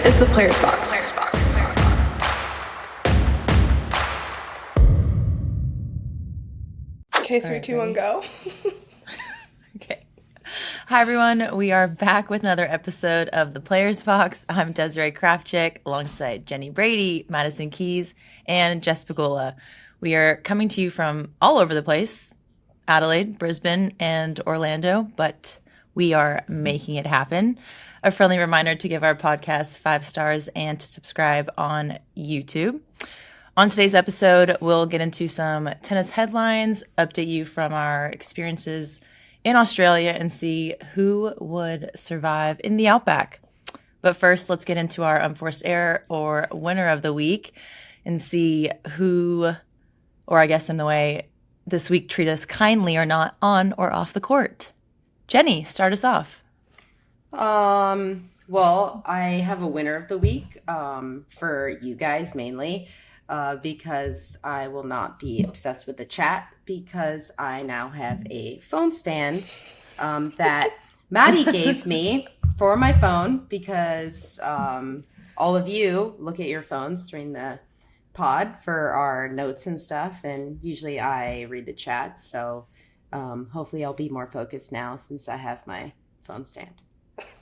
is the Players Box. Okay, 3, 2, 1, go. Okay. Hi, everyone. We are back with another episode of the Players Box. I'm Desiree Kraftchick alongside Jenny Brady, Madison Keys, and Jess Pagola. We are coming to you from all over the place, Adelaide, Brisbane, and Orlando, but we are making it happen. A friendly reminder to give our podcast 5 stars and to subscribe on YouTube. On today's episode, we'll get into some tennis headlines, update you from our experiences in Australia, and see who would survive in the Outback. But first, let's get into our Unforced Error or Winner of the Week and see who, or I guess in the way this week treat us kindly or not on or off the court. Jenny, start us off. Well, I have a winner of the week for you guys mainly because I will not be obsessed with the chat because I now have a phone stand that Madi gave me for my phone because all of you look at your phones during the pod for our notes and stuff, and usually I read the chat, so hopefully I'll be more focused now since I have my phone stand.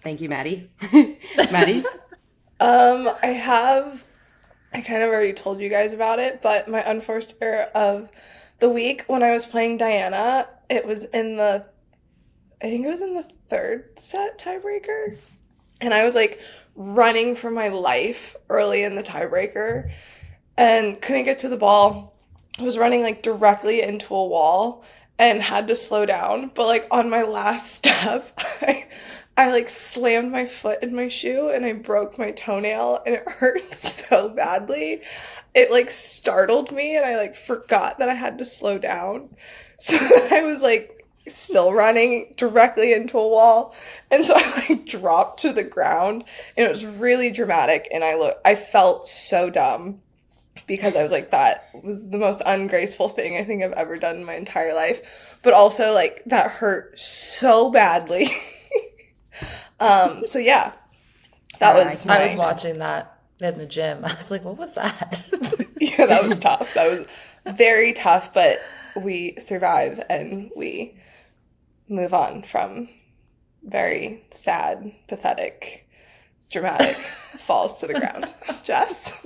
Thank you, Madi. Madi? I kind of already told you guys about it, but my unforced error of the week, when I was playing Diana, I think it was in the third set tiebreaker, and I was like running for my life early in the tiebreaker and couldn't get to the ball. I was running like directly into a wall and had to slow down, but like on my last step, I like slammed my foot in my shoe and I broke my toenail and it hurt so badly. It like startled me and I like forgot that I had to slow down. So I was like still running directly into a wall. And so I like dropped to the ground and it was really dramatic. And I felt so dumb because I was like, that was the most ungraceful thing I think I've ever done in my entire life. But also like that hurt so badly. So yeah, I was watching that in the gym. I was like, what was that? Yeah, that was tough. That was very tough, but we survive and we move on from very sad, pathetic, dramatic falls to the ground. Jess?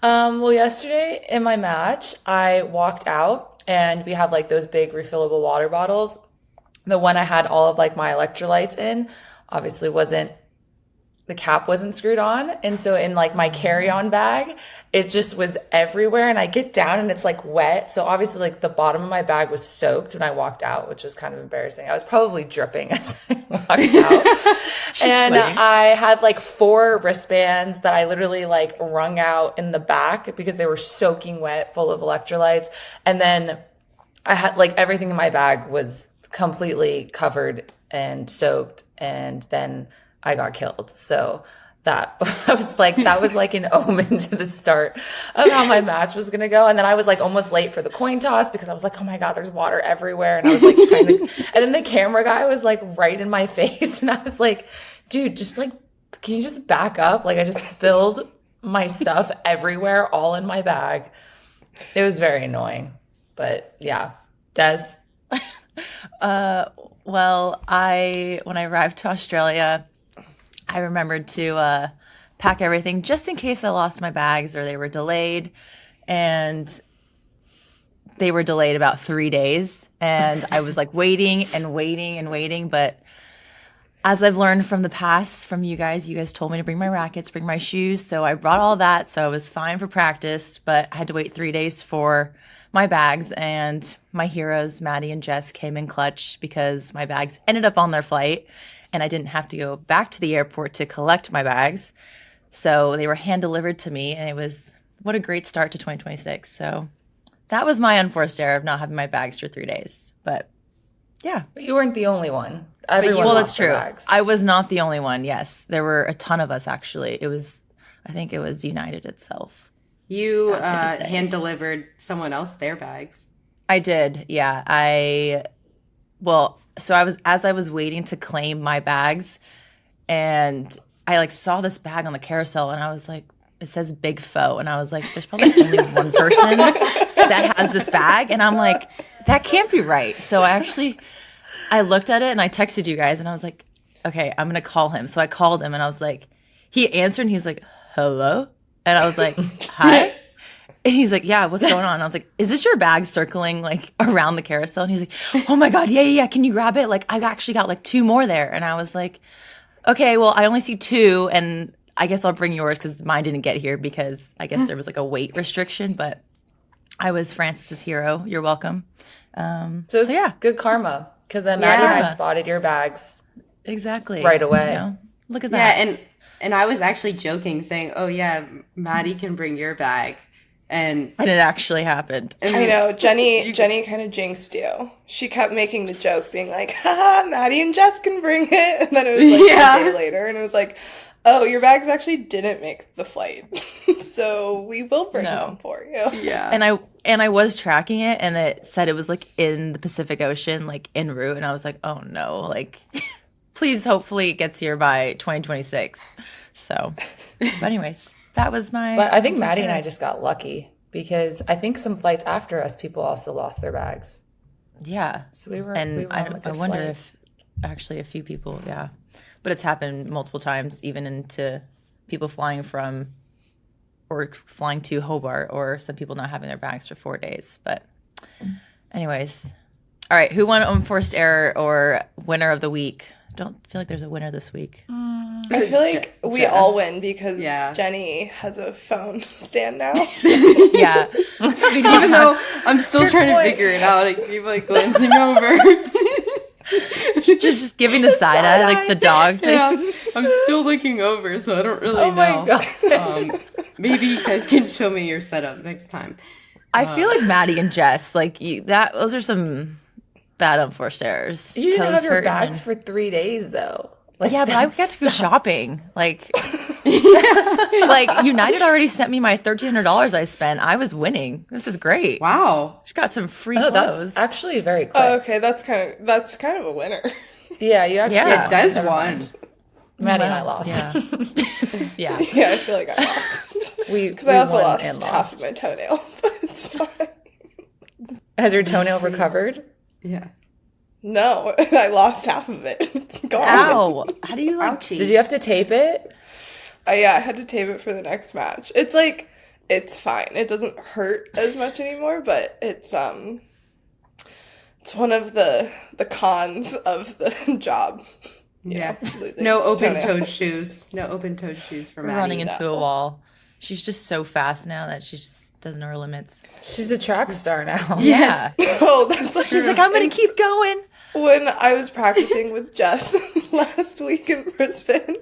Well, yesterday in my match, I walked out and we have like those big refillable water bottles. The one I had all of like my electrolytes in obviously the cap wasn't screwed on. And so in like my carry-on bag, it just was everywhere. And I get down and it's like wet. So obviously like the bottom of my bag was soaked when I walked out, which was kind of embarrassing. I was probably dripping as I walked out. And I had like 4 wristbands that I literally like wrung out in the back because they were soaking wet, full of electrolytes. And then I had like everything in my bag was completely covered and soaked, and then I got killed. So that was like an omen to the start of how my match was going to go. And then I was like almost late for the coin toss because I was like, oh my God, there's water everywhere. And I was like trying to, and then the camera guy was like right in my face. And I was like, dude, just like, can you just back up? Like I just spilled my stuff everywhere, all in my bag. It was very annoying, but yeah. Des? Well, when I arrived to Australia, I remembered to pack everything just in case I lost my bags or they were delayed. And they were delayed about 3 days. And I was like waiting and waiting and waiting. But as I've learned from the past, from you guys told me to bring my rackets, bring my shoes. So I brought all that. So I was fine for practice, but I had to wait 3 days for my bags, and my heroes, Madi and Jess, came in clutch because my bags ended up on their flight and I didn't have to go back to the airport to collect my bags. So they were hand delivered to me, and it was what a great start to 2026. So that was my unforced error of not having my bags for 3 days. But yeah. But you weren't the only one. Well, that's true. I was not the only one. Yes. There were a ton of us, actually. I think it was United itself. You hand delivered someone else their bags. I did, yeah. So as I was waiting to claim my bags, and I like saw this bag on the carousel and I was like, it says Big Foe. And I was like, there's probably only one person that has this bag. And I'm like, that can't be right. So I looked at it and I texted you guys and I was like, okay, I'm going to call him. So I called him and I was like, he answered and he's like, hello? And I was like, hi? And he's like, yeah, what's going on? And I was like, is this your bag circling like around the carousel? And he's like, oh my God, yeah. Can you grab it? Like, I've actually got like 2 more there. And I was like, okay, well, I only see 2 and I guess I'll bring yours because mine didn't get here because I guess there was like a weight restriction, but I was Francis's hero. You're welcome. So yeah, good karma. Because then Maddie and I spotted your bags exactly right away. You know? Look at that. Yeah, and I was actually joking, saying, "Oh yeah, Maddie can bring your bag," and it actually happened. I know Jenny kind of jinxed you. She kept making the joke, being like, "Haha, Maddie and Jess can bring it," and then it was like a day later, and it was like, "Oh, your bags actually didn't make the flight, so we will bring them for you." Yeah, and I was tracking it, and it said it was like in the Pacific Ocean, like en route, and I was like, "Oh no!" Like, please, hopefully, it gets here by 2026. So, but anyways, that was my. But I think Maddie and I just got lucky because I think some flights after us, people also lost their bags. Yeah, so we were. And we were on a good I wonder flight. if actually a few people, yeah, but it's happened multiple times, even into people flying from or flying to Hobart, or some people not having their bags for 4 days. But anyways, all right, who won Unforced Error or winner of the week? Don't feel like there's a winner this week. I feel like we Jess. all win because Jenny has a phone stand now. Yeah. even though I'm still trying to figure it out, I keep like glancing over. just giving the side eye, like the dog thing. Yeah, I'm still looking over, so I don't really know. My God. Maybe you guys can show me your setup next time. I feel like Maddie and Jess, like those are some bad unforced errors. You didn't Toes have your hurting bags for 3 days though. Like, yeah, but I got to go shopping. Like, like United already sent me my $1,300 I spent. I was winning. This is great. Wow. Just got some free Oh, clothes. that's actually very quick. Oh, okay, that's kind of a winner. Yeah, you actually. Yeah. It does never one. mind. Maddie and I lost. Yeah. Yeah, I feel like I lost because I we also won lost and half of my toenail, but it's fine. Has your toenail recovered? Yeah. No, I lost half of it. It's gone. Ow. How do you like? Ouchie. Did you have to tape it? Yeah, I had to tape it for the next match. It's like, it's fine. It doesn't hurt as much anymore, but it's one of the cons of the job. Yeah. Losing No toenail. open-toed shoes. No open-toed shoes for We're Maddie. running into a wall. She's just so fast now that she just doesn't know her limits. She's a track star now. Yeah. Oh, that's like She's like, I'm going to keep going. when I was practicing with Jess last week in Brisbane,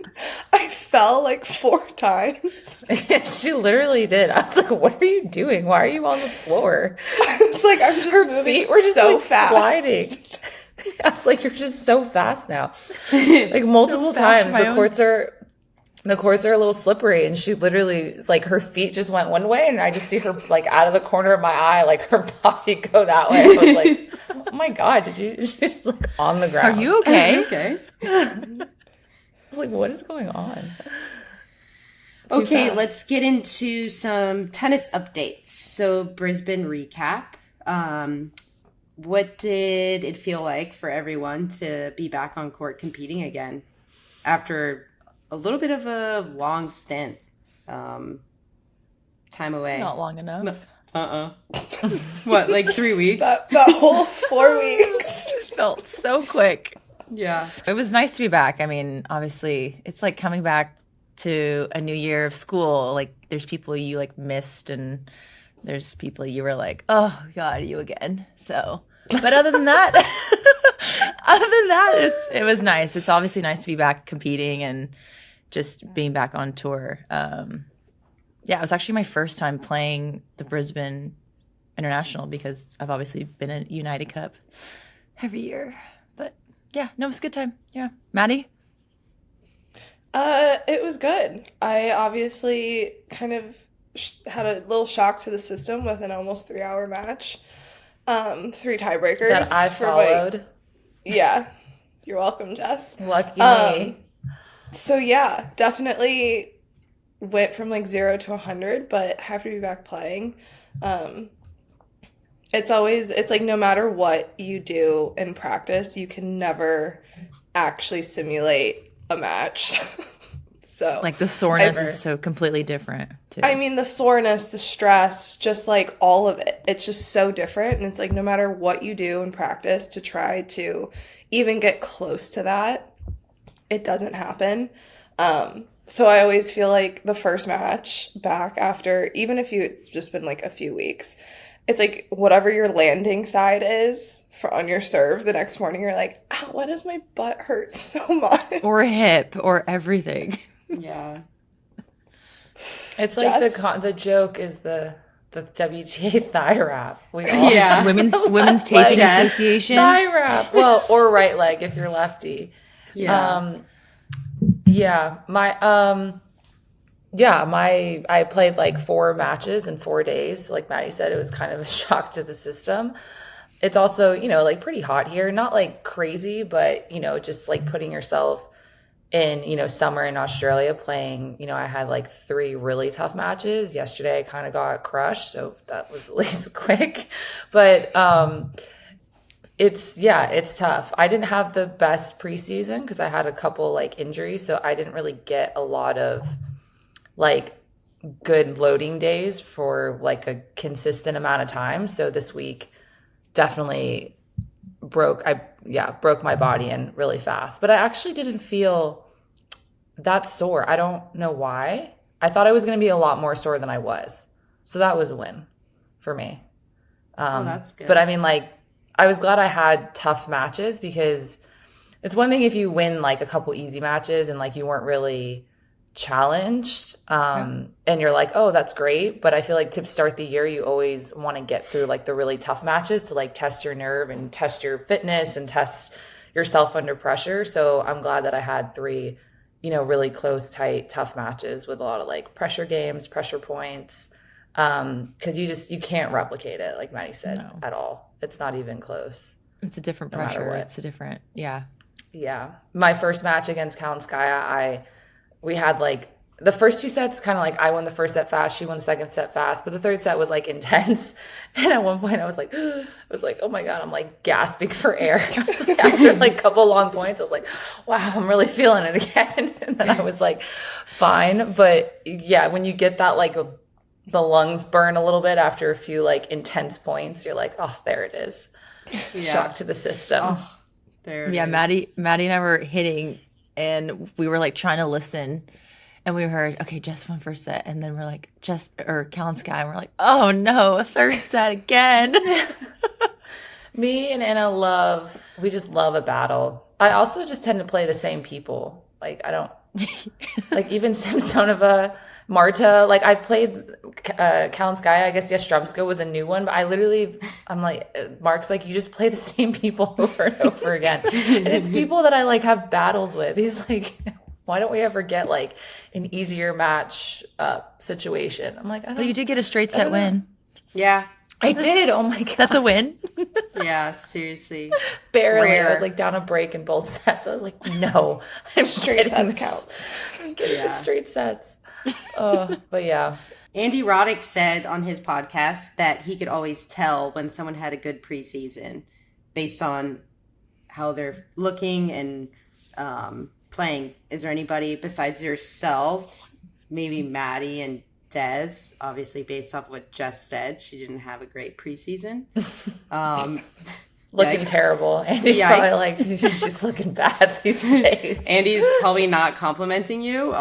I fell like 4 times. She literally did. I was like, what are you doing? Why are you on the floor? It's like I'm just Her moving feet were just so like fast. sliding. I was like, you're just so fast now. Like multiple fast times for my the courts are a little slippery, and she literally, like, her feet just went one way, and I just see her, like, out of the corner of my eye, like, her body go that way. I was like, oh my God, she's just, like, on the ground. Are you okay? Okay. I was like, what is going on? Too Okay, fast. let's get into some tennis updates. So, Brisbane recap. What did it feel like for everyone to be back on court competing again after a little bit of a long stint? Time away. Not long enough. What, like 3 weeks? That whole 4 weeks. It felt so quick. Yeah. It was nice to be back. I mean, obviously, it's like coming back to a new year of school. Like, there's people you, like, missed, and there's people you were like, oh, God, you again. So, but other than that, it was nice. It's obviously nice to be back competing and just being back on tour. Yeah, it was actually my first time playing the Brisbane International because I've obviously been in United Cup every year. But yeah, no, it was a good time. Yeah. Maddie? It was good. I obviously kind of had a little shock to the system with an almost 3-hour match. 3 tiebreakers. That I followed. Yeah. You're welcome, Jess. Lucky me. So yeah, definitely went from like 0 to 100, but have to be back playing. Um, it's like no matter what you do in practice, you can never actually simulate a match. So Like the soreness I've, is so completely different too. I mean, the soreness, the stress, just like all of it, it's just so different. And it's like no matter what you do in practice to try to even get close to that, it doesn't happen. So I always feel like the first match back after, even if it's just been like a few weeks, it's like whatever your landing side is for on your serve, the next morning you're like, ow, why does my butt hurt so much? Or hip or everything. Yeah. It's like Jess? the joke is the WTA thigh wrap. We all Yeah. Women's Taping Jess. Association. thigh wrap. Well, or right leg if you're lefty. Yeah. I played like 4 matches in 4 days. Like Maddie said, it was kind of a shock to the system. It's also, like pretty hot here. Not like crazy, but, just like putting yourself in, summer in Australia playing, I had like 3 really tough matches. Yesterday I kind of got crushed, so that was at least quick. But it's tough. I didn't have the best preseason because I had a couple like injuries, so I didn't really get a lot of like good loading days for like a consistent amount of time. So this week definitely broke my body in really fast. But I actually didn't feel that sore. I don't know why. I thought I was going to be a lot more sore than I was. So that was a win for me. That's good. But I mean, like, I was glad I had tough matches because it's one thing if you win like a couple easy matches and like you weren't really challenged and you're like, oh, that's great. But I feel like to start the year, you always want to get through like the really tough matches to like test your nerve and test your fitness and test yourself under pressure. So I'm glad that I had 3, really close, tight, tough matches with a lot of like pressure games, pressure points. Because you can't replicate it, like Maddie said, at all. It's not even close. It's a different No matter pressure. what. It's a different, yeah. Yeah. My first match against Kalinskaya, we had like the first 2 sets kind of like I won the first set fast, she won the second set fast, but the third set was like intense. And at one point I was like, oh my God, I'm like gasping for air. I was like, after like a couple long points, I was like, wow, I'm really feeling it again. And then I was like, fine. But yeah, when you get that like the lungs burn a little bit after a few like intense points, you're like, oh, there it is. Yeah. Shock to the system. Oh, there it Yeah, is. Maddie and I were hitting and we were like trying to listen and we heard, okay, Jess won first set. And then we're like, Jess or Callan and we're like, oh no, a third set again. Me and Anna we just love a battle. I also just tend to play the same people. Like I don't, like even Samsonova, Marta, like I've played Kalinskaya. I guess Yastremska was a new one, but I'm like, Marc's like, you just play the same people over and over again. And it's people that I like have battles with. He's like, why don't we ever get like an easier match situation? I'm like, But you did get a straight set win. Yeah. I did. Oh my God. That's a win. Yeah, seriously. Barely. Rare. I was like down a break in both sets. I was like, no, I'm Straight getting sets counts. I'm getting Yeah. the straight sets. But yeah. Andy Roddick said on his podcast that he could always tell when someone had a good preseason based on how they're looking and playing. Is there anybody besides yourselves, maybe Maddie and Des, obviously based off what Jess said, she didn't have a great preseason. Looking Yikes. Terrible. Andy's Yikes. probably like, she's just looking bad these days. Andy's probably not complimenting you.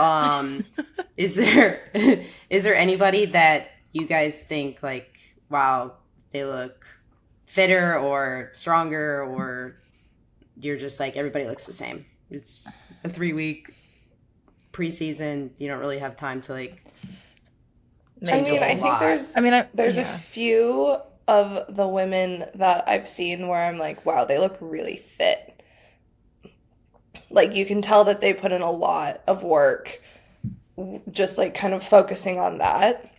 Is there anybody that you guys think like, wow, they look fitter or stronger, or you're just like everybody looks the same? It's a 3-week preseason. You don't really have time to like. I mean, I think there's yeah. a few of the women that I've seen where I'm like, wow, they look really fit. Like you can tell that they put in a lot of work, just like kind of focusing on that.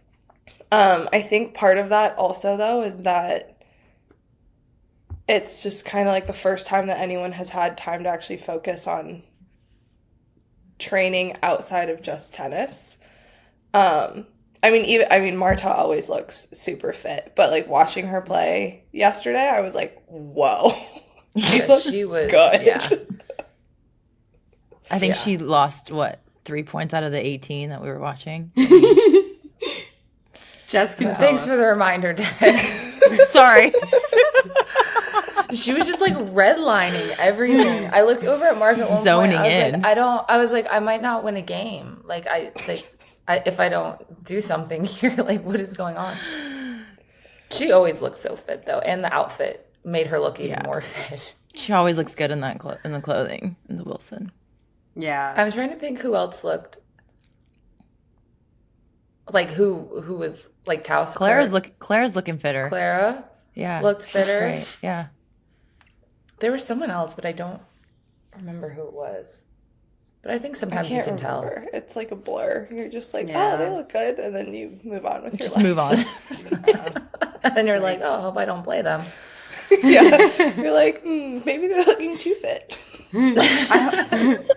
I think part of that also though is that it's just kind of like the first time that anyone has had time to actually focus on training outside of just tennis. Marta always looks super fit, but like watching her play yesterday, I was like, whoa. She was good. Yeah. I think she lost, 3 points out of the 18 that we were watching? Jess can tell Thanks us. for the reminder, Jess. Sorry. She was just like redlining everything. I looked over at Marc at one Zoning point. in. I was like, I might not win a game. If I don't do something here, like what is going on? She always looks so fit though, and the outfit made her look even more fit. She always looks good in that in the clothing, in the Wilson. Yeah. I'm trying to think who else looked like who was like Taos. Clara's looking fitter. Clara, Yeah. looked fitter. Right. Yeah. There was someone else, but I don't remember who it was. But I think sometimes you can tell. It's like a blur. You're just like, Yeah. oh, they look good, and then you move on with your Just life. move on. And then you're like, oh, I hope I don't play them. Yeah. You're like, maybe they're looking too fit.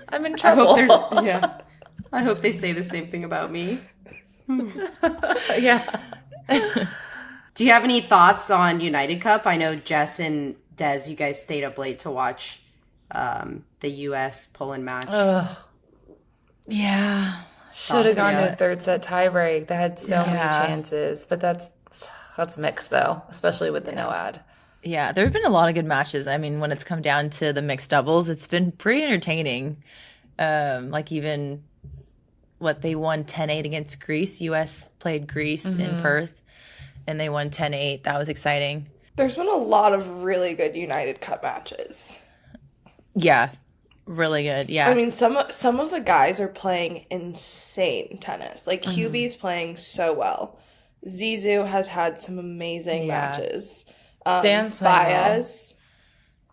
I'm in trouble. I hope they say the same thing about me. Yeah. Do you have any thoughts on United Cup? I know Jess and Des, you guys stayed up late to watch the U.S. Poland match. Yeah. Should have gone to Yeah. a third set tiebreak. They had so many Yeah. chances. But that's mixed though, especially with the no ad. Yeah. There have been a lot of good matches. I mean, when it's come down to the mixed doubles, it's been pretty entertaining. Like even they won 10-8 against Greece. U.S. played Greece in Perth, and they won 10-8. That was exciting. There's been a lot of really good United Cup matches. Yeah. Really good. Yeah. I mean, some of the guys are playing insane tennis. Like, Hubie's playing so well. Zizou has had some amazing matches. Stan's playing well.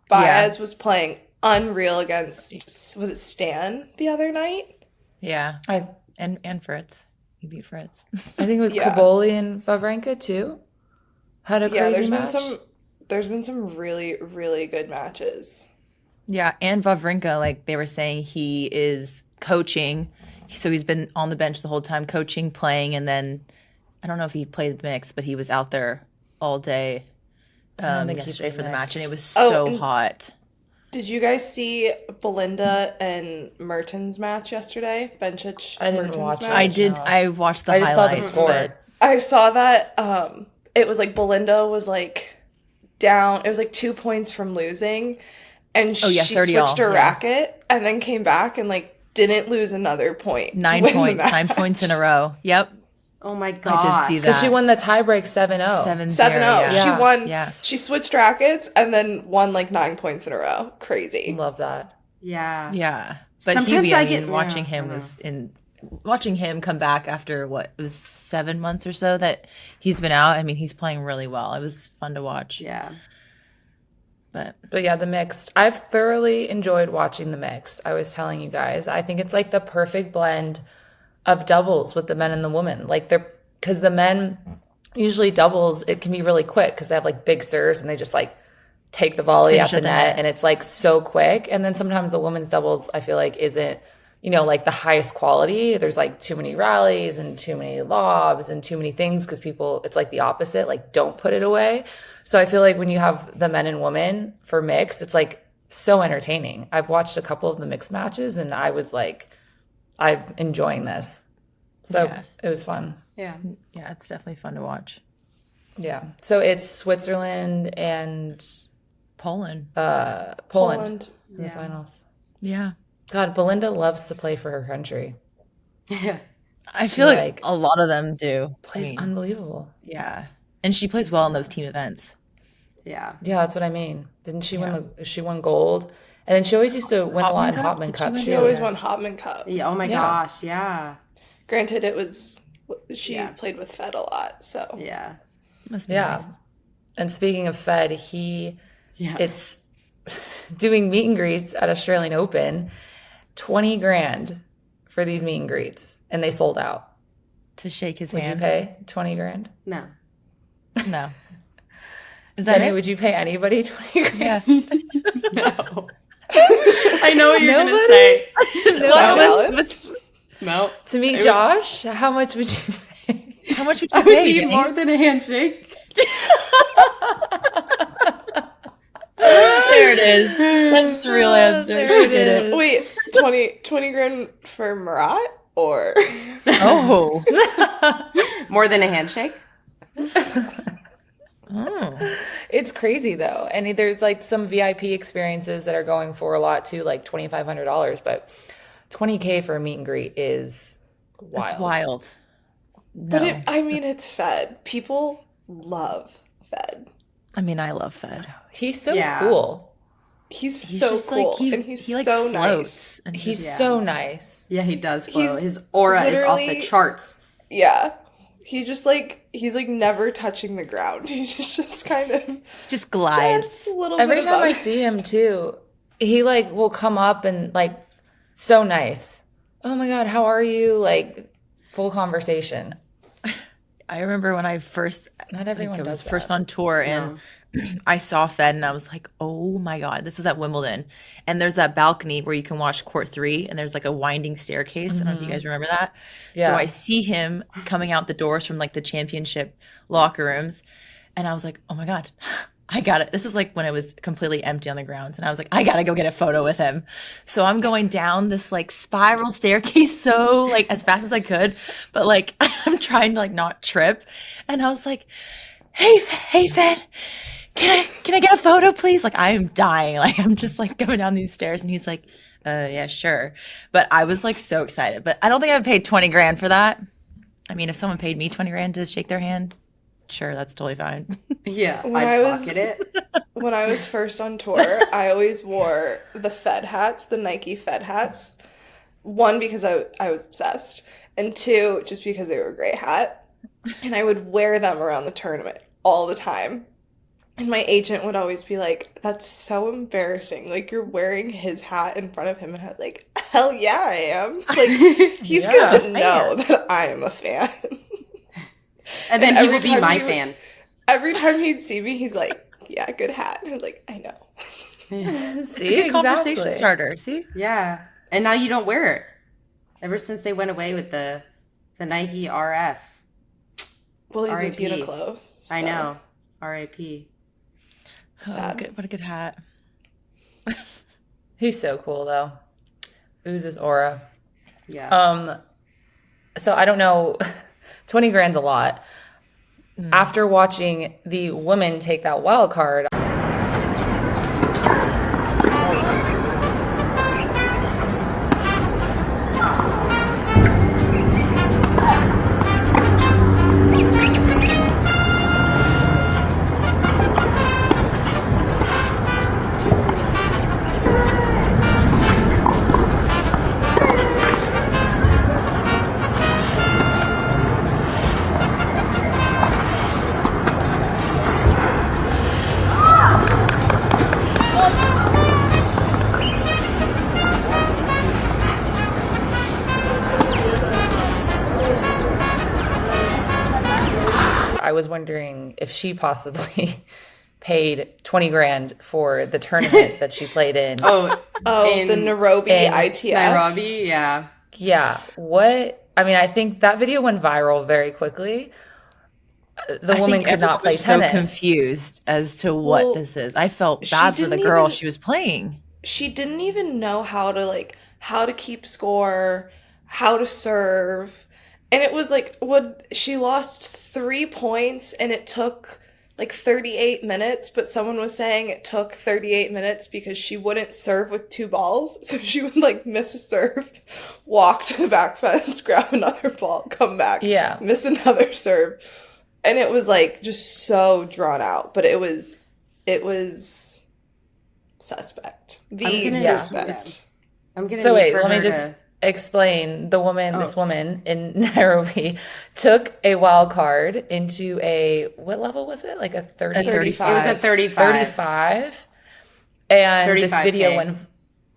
Baez was playing unreal against, was it Stan the other night? yeah. I And Fritz. He beat Fritz. think it was Yeah. Kaboli and Wawrinka too. Had a Yeah, crazy match. there's been some really, really good matches. Yeah, and Wawrinka, like they were saying, he is coaching. So he's been on the bench the whole time, coaching, playing, and then I don't know if he played the mix, but he was out there all day think he yesterday played for the match, and it was Oh, so and- hot. Did you guys see Belinda and Mertens match yesterday? Bencic I didn't Mertens watch it. match? I did. I watched the I just saw the highlights. score. but- I saw that it was like Belinda was like down. It was like 2 points from losing, and she 30 all, switched her yeah. racket and then came back and like didn't lose another point. to 9 win the points. match. 9 points in a row. Yep. Oh my gosh. I did see Because that. she won the tiebreak 7-0. 7-0. 7-0. Yeah. She won. Yeah. She switched rackets and then won like 9 points in a row. Crazy. Love that. Yeah. Yeah. But Sometimes Hubie, I I get- mean, watching yeah, I him don't was watching him come back after it was 7 months or so that he's been out. I mean, he's playing really well. It was fun to watch. Yeah. But yeah, the mixed. I've thoroughly enjoyed watching the mixed. I was telling you guys, I think it's like the perfect blend of doubles with the men and the women. Like because the men usually doubles, it can be really quick because they have like big serves and they just like take the volley Finish at the at the net, net. and it's like so quick. And then sometimes the women's doubles, I feel like isn't, like the highest quality. There's like too many rallies and too many lobs and too many things because people, it's like the opposite, like don't put it away. So I feel like when you have the men and women for mixed, it's like so entertaining. I've watched a couple of the mixed matches and I was like, I'm enjoying this. So Yeah. it was fun. Yeah. Yeah, it's definitely fun to watch. Yeah. So it's Switzerland and Poland. Poland in the Yeah. finals. Yeah. God, Belinda loves to play for her country. Yeah. I She, feel like like, a lot of them do. Plays I mean, unbelievable. yeah. And she plays well in those team events. Yeah. Yeah, that's what I mean. Didn't she she won gold? And then she always used to win a lot in Hopman Cup? Hopman Did she Cup win too. She always won Hopman Cup. Yeah. Oh my Yeah. gosh. Yeah. Granted, it was she Yeah. played with Fed a lot, so Yeah. Must be Yeah. nice. And speaking of Fed, Yeah. it's doing meet and greets at Australian Open, 20 grand for these meet and greets, and they sold out. To shake his Would hand. you pay 20 grand? No. No. Is that Jenny, it? would you pay anybody 20 grand? Yeah. No. I know what you're going to Nobody? say. No. To meet Josh, how much would you pay? How much would I you would pay, need Jenny? more than a handshake. There it is. That's the real answer. There She it did it. is. Wait, 20 grand for Marat or Oh. More than a handshake? Oh. It's crazy though. And there's like some VIP experiences that are going for a lot too, like $2,500, but $20K for a meet and greet is wild. That's wild. but No. it's Fed. People love Fed. I mean, I love Fed. He's so Yeah. cool. He's He's so just cool like, and he's he like so nice. floats and He's just- so nice. Yeah, he does flow. He's His aura is off the literally- charts. Yeah. He's like never touching the ground. He's just kind of just glides. just a little Every bit time I above. see him too, he like will come up and like so nice. Oh my God, how are you? Like full conversation. I remember when I first, Not everyone I was does that. first on tour and I saw Fed and I was like, oh my God, this was at Wimbledon. And there's that balcony where you can watch court 3 and there's like a winding staircase. I don't know if you guys remember that. So Yeah. I see him coming out the doors from like the championship locker rooms. And I was like, oh my God, I got it. This was like when it was completely empty on the grounds. And I was like, I got to go get a photo with him. So I'm going down this like spiral staircase so like as fast as I could. But like I'm trying to like not trip. And I was like, hey, Fed. Can I get a photo, please? Like, I am dying. Like, I'm just like going down these stairs, and he's like, yeah, sure. But I was like so excited. But I don't think I paid 20 grand for that. I mean, if someone paid me 20 grand to shake their hand, sure, that's totally fine. Yeah, When I'd I was- pocket it. When I was first on tour, I always wore the Fed hats, the Nike Fed hats. One, because I was obsessed. And two, just because they were a great hat. And I would wear them around the tournament all the time. And my agent would always be like, that's so embarrassing. Like, you're wearing his hat in front of him. And I was like, hell yeah, I am. Like, he's Yeah, going to know that I am a fan. And then And he every will be time my he would- fan. Every time he'd see me, he's like, yeah, good hat. And I was like, I know. See, Good conversation exactly. starter. See? Yeah. And now you don't wear it. Ever since they went away with the Nike RF. Well, he's with R.I.P.. Uniqlo. I so- know. R.I.P. Oh, Sad. good, what a good hat. He's so cool though. Oozes aura. Yeah. So I don't know, 20 grand's a lot. After watching the women take that wild card, I was wondering if she possibly paid 20 grand for the tournament that she played in. Oh, In- the Nairobi in ITF. Nairobi, yeah. Yeah. What? I mean, I think that video went viral very quickly. The I woman think could not everyone play was tennis. so confused as to what Well, this is. I felt she bad for the didn't girl even- she was playing. She didn't even know how to keep score, how to serve. And it was like, she lost 3 points and it took like 38 minutes, but someone was saying it took 38 minutes because she wouldn't serve with 2 balls. So she would like miss a serve, walk to the back fence, grab another ball, come back, Yeah. miss another serve. And it was like just so drawn out, but it was suspect. I'm gonna- Suspect. I'm gonna So need wait, for let me her just to- explain. This Oh. woman in Nairobi took a wild card into what level was it? Like a 30? 35. It was a 35. 35. And this 35K. video went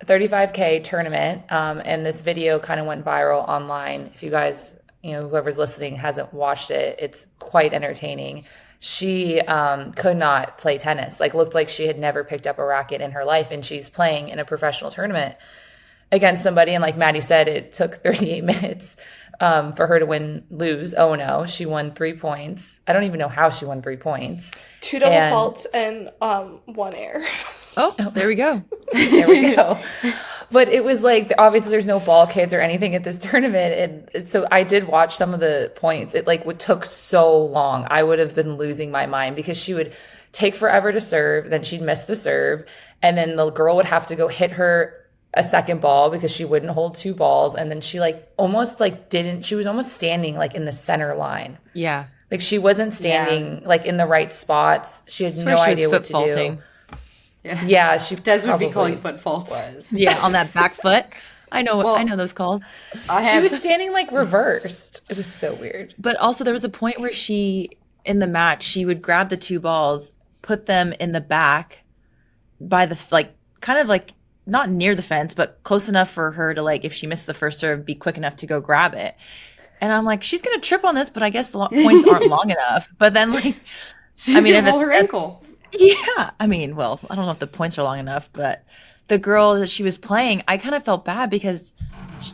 35K tournament. And this video kind of went viral online. If you guys, whoever's listening hasn't watched it, it's quite entertaining. she could not play tennis. Like, looked like she had never picked up a racket in her life, and she's playing in a professional tournament against somebody. And like Maddie said, it took 38 minutes for her to lose 0-0. She won 3 points. I don't even know how she won 3 points. 2 double faults and 1 error. Oh, there we go. There we go. But it was like, obviously there's no ball kids or anything at this tournament. And so I did watch some of the points. It like took so long. I would have been losing my mind because she would take forever to serve. Then she'd miss the serve. And then the girl would have to go hit her a second ball because she wouldn't hold 2 balls. And then she like almost like she was almost standing like in the center line. Yeah. Like she wasn't standing like in the right spots. She had no idea what to do. Yeah, she Des would be calling foot faults. Yeah, on that back foot. I know those calls. She was standing like reversed. It was so weird. But also there was a point where in the match, she would grab the 2 balls, put them in the back by the, like, kind of like not near the fence, but close enough for her to, like, if she missed the first serve, be quick enough to go grab it. And I'm like, she's going to trip on this, but I guess the points aren't long enough. But then, like, she's going to roll her ankle. Yeah. I mean, well, I don't know if the points are long enough, but the girl that she was playing, I kind of felt bad because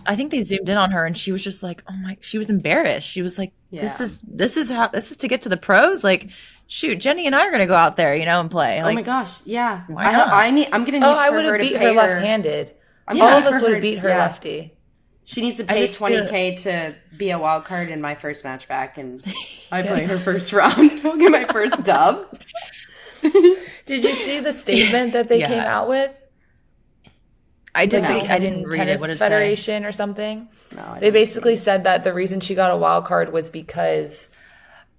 I think they zoomed in on her and she was just like, she was embarrassed. She was like, this is to get to the pros. Like, shoot, Jenny and I are going to go out there, and play. Like, oh my gosh. Yeah. Why not? I'm going to need I would have beat her left-handed. All of us would have beat her lefty. She needs to pay $20K to be a wild card in my first match back, and I play her first round. I'll get my first dub. Did you see the statement that they came out with? I didn't. I didn't read Tennis it. Federation or something. No, they basically said that the reason she got a wild card was because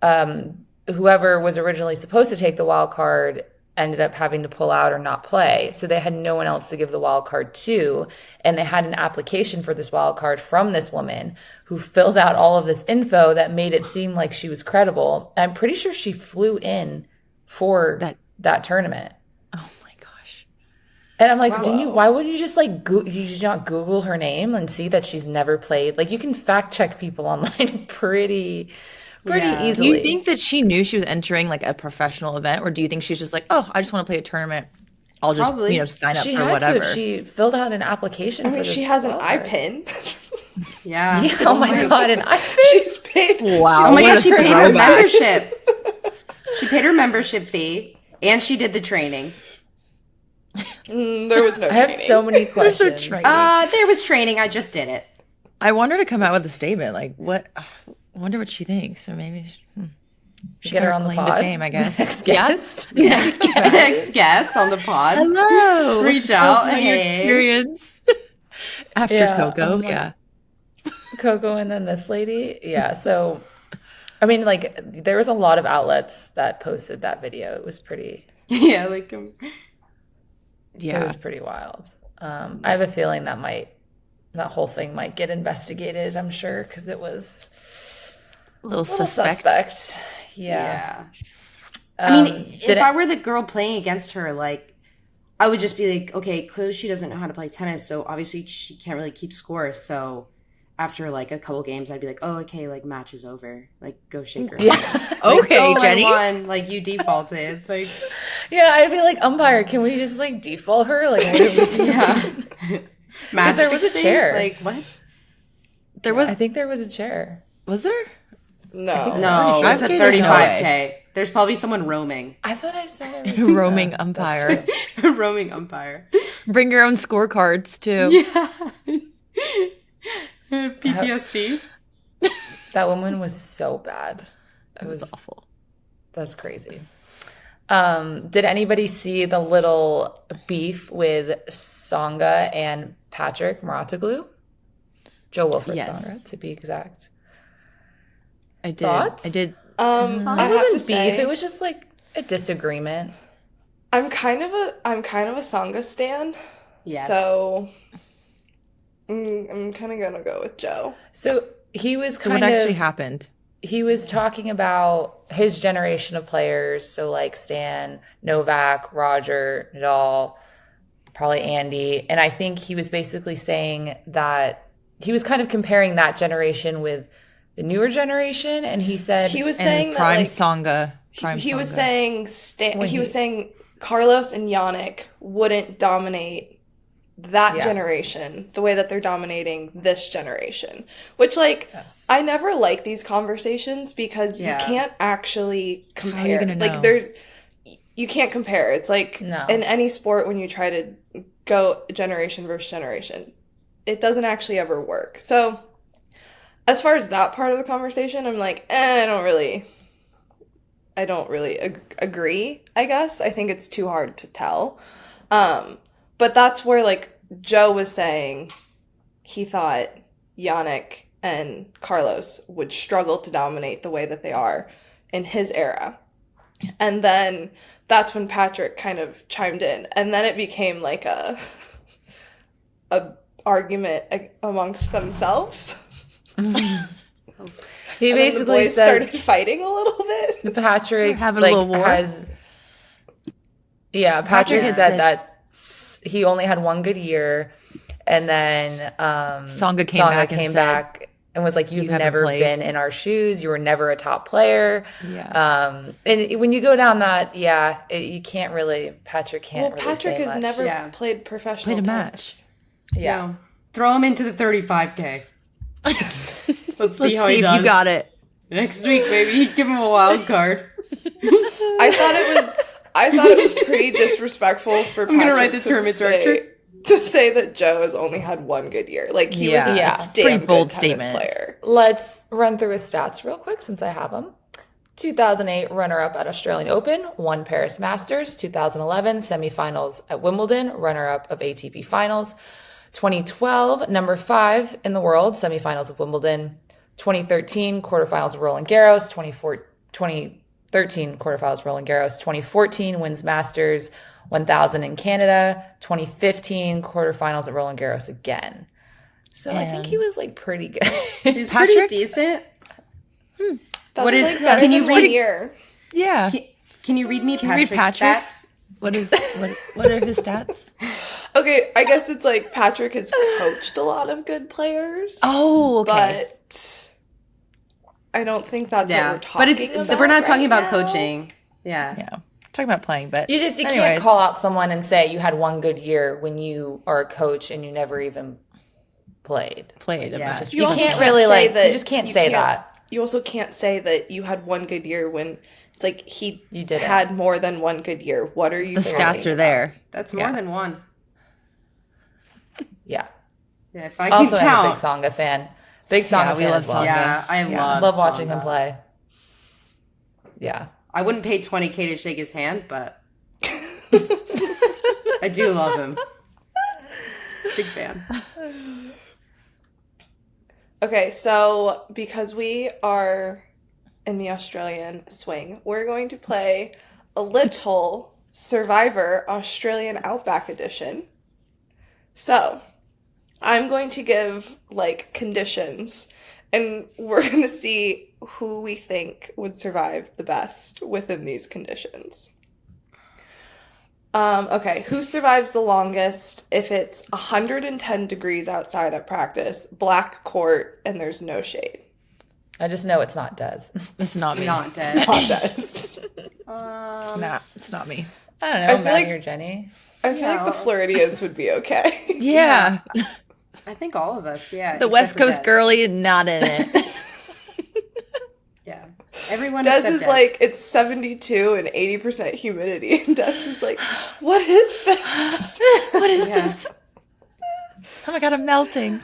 whoever was originally supposed to take the wild card ended up having to pull out or not play. So they had no one else to give the wild card to. And they had an application for this wild card from this woman who filled out all of this info that made it seem like she was credible. I'm pretty sure she flew in for that tournament. Oh my gosh. And I'm like, why wouldn't you just like, did you just not Google her name and see that she's never played? Like, you can fact check people online pretty easily. Do you think that she knew she was entering like a professional event, or do you think she's just like, oh, I just want to play a tournament, I'll just sign up for whatever? She filled out an application. I mean, she has an iPin. Yeah. Oh my god, an iPin. She's paid. Wow. Oh my god, she paid her membership. She paid her membership fee, and she did the training. There was no. I have so many questions. There was training. I just did it. I want her to come out with a statement. Like, what? I wonder what she thinks. Or maybe she get her on the pod. To fame, I guess. Next guest. Next guest on the pod. Hello. Reach out. Hey. Experience. After Coco, Coco and then this lady. Yeah. So, I mean, like, there was a lot of outlets that posted that video. It was pretty. Yeah, like. It was pretty wild. I have a feeling that whole thing might get investigated. I'm sure because it was a little suspect. Yeah. I mean, if I were the girl playing against her, like, I would just be like, okay, clearly she doesn't know how to play tennis, so obviously she can't really keep score. So after like a couple games, I'd be like, oh, okay, like match is over. Like, go shake her. Yeah. Like, okay, Jenny. I won. Like, you defaulted. It's like, yeah, I'd be like, umpire, can we just like default her? Like, what do we do? Yeah. Match there was a chair. Like, what? There was. I think there was a chair. Was there? No. No, it's a 35K. There's probably someone roaming. I thought I saw there was roaming umpire. Roaming umpire. Bring your own scorecards too. Yeah. PTSD. That woman was so bad. It was awful. That's crazy. Did anybody see the little beef with Songa and Patrick Mouratoglou? Joe Wilfred Songa, to be exact. I did. Thoughts? I did. It wasn't beef. It was just like a disagreement. I'm kind of a Songa stan. Yes. So I'm kind of gonna go with Joe. So he was what actually happened? He was talking about his generation of players. So like Stan, Novak, Roger, Nadal, probably Andy. And I think he was basically saying that he was kind of comparing that generation with the newer generation. And he said he was saying prime that, like, Songa. he was Songa. saying When he was saying Carlos and Yannick wouldn't dominate that generation the way that they're dominating this generation. Which, like, Yes. I never like these conversations because you can't actually compare. How are you gonna know? You can't compare. It's like No. in any sport when you try to go generation versus generation, it doesn't actually ever work. So as far as that part of the conversation, I'm like, I don't really agree, I guess. I think it's too hard to tell. But that's where, like, Joe was saying he thought Yannick and Carlos would struggle to dominate the way that they are in his era. And then that's when Patrick kind of chimed in. And then it became like a argument amongst themselves. He And then the basically boys said started fighting a little bit. Patrick Having a little war? Patrick Patrick had had said said- that he only had one good year, and then Songa came back and and was like, "You've "You haven't never played." been in our shoes. You were never a top player." Yeah. And when you go down that, you can't really. Patrick can't. Well, really Patrick say has much. never played professional Played a tennis. Yeah. No. Throw him into the 35K. Let's see Let's how see he if does. you got it. Next week, maybe give him a wild card. I thought it was pretty disrespectful for I'm gonna Patrick write the tournament director. to say that Joe has only had one good year. Like, he was a Yeah. damn Pretty bold good tennis statement. player. Let's run through his stats real quick since I have them. 2008 runner-up at Australian Open, won Paris Masters. 2011 semifinals at Wimbledon, runner-up of ATP Finals. 2012 number 5 in the world, semifinals of Wimbledon. 2013 quarterfinals of Roland Garros. 2013 quarterfinals of Roland Garros. 2014 wins Masters 1000 in Canada. 2015 quarterfinals at Roland Garros again. So I think he was like pretty good. He's Patrick? pretty decent. That's What is- like better can than you 1 read- year. Yeah. Can you read me Can you read Patrick's Patrick's? stats? What are his stats? Okay, I guess it's like Patrick has coached a lot of good players. Oh, okay. But I don't think that's Yeah, what we're but talking it's about. we're not talking right about now. coaching. Yeah. Yeah. Talking about playing, but You can't anyways. call out someone and say you had one good year when you are a coach and you never even played. played a Yeah. match. It's You also can't really say like you just can't say that. You also can't say that you had one good year when it's like he You didn't. had more than one good year. What are you The stats are there. That's more than one. Yeah. Yeah, if I Also, can I'm a count. big Songa fan. Big Songa Yeah, we fan love as well. Songa. Yeah, I Yeah. Love watching him Songa. play. Yeah. I wouldn't pay $20K to shake his hand, but I do love him. Big fan. Okay, so because we are in the Australian swing, we're going to play a little Survivor Australian Outback Edition. So, I'm going to give, like, conditions, and we're going to see who we think would survive the best within these conditions. Okay, who survives the longest if it's 110 degrees outside at practice, black court, and there's no shade? I just know it's not Des. It's not me. Not dead. Not does. Nah, it's not me. I don't I know, feel Maddie like- or Jenny. I feel like the Floridians would be okay. Yeah. I think all of us, yeah. The except West for Coast Des. girly, not in it. Yeah. Everyone Des except is Des. like, it's 72 and 80% humidity. And Des is like, what is this? What is Yeah. this? Oh my god, I'm melting.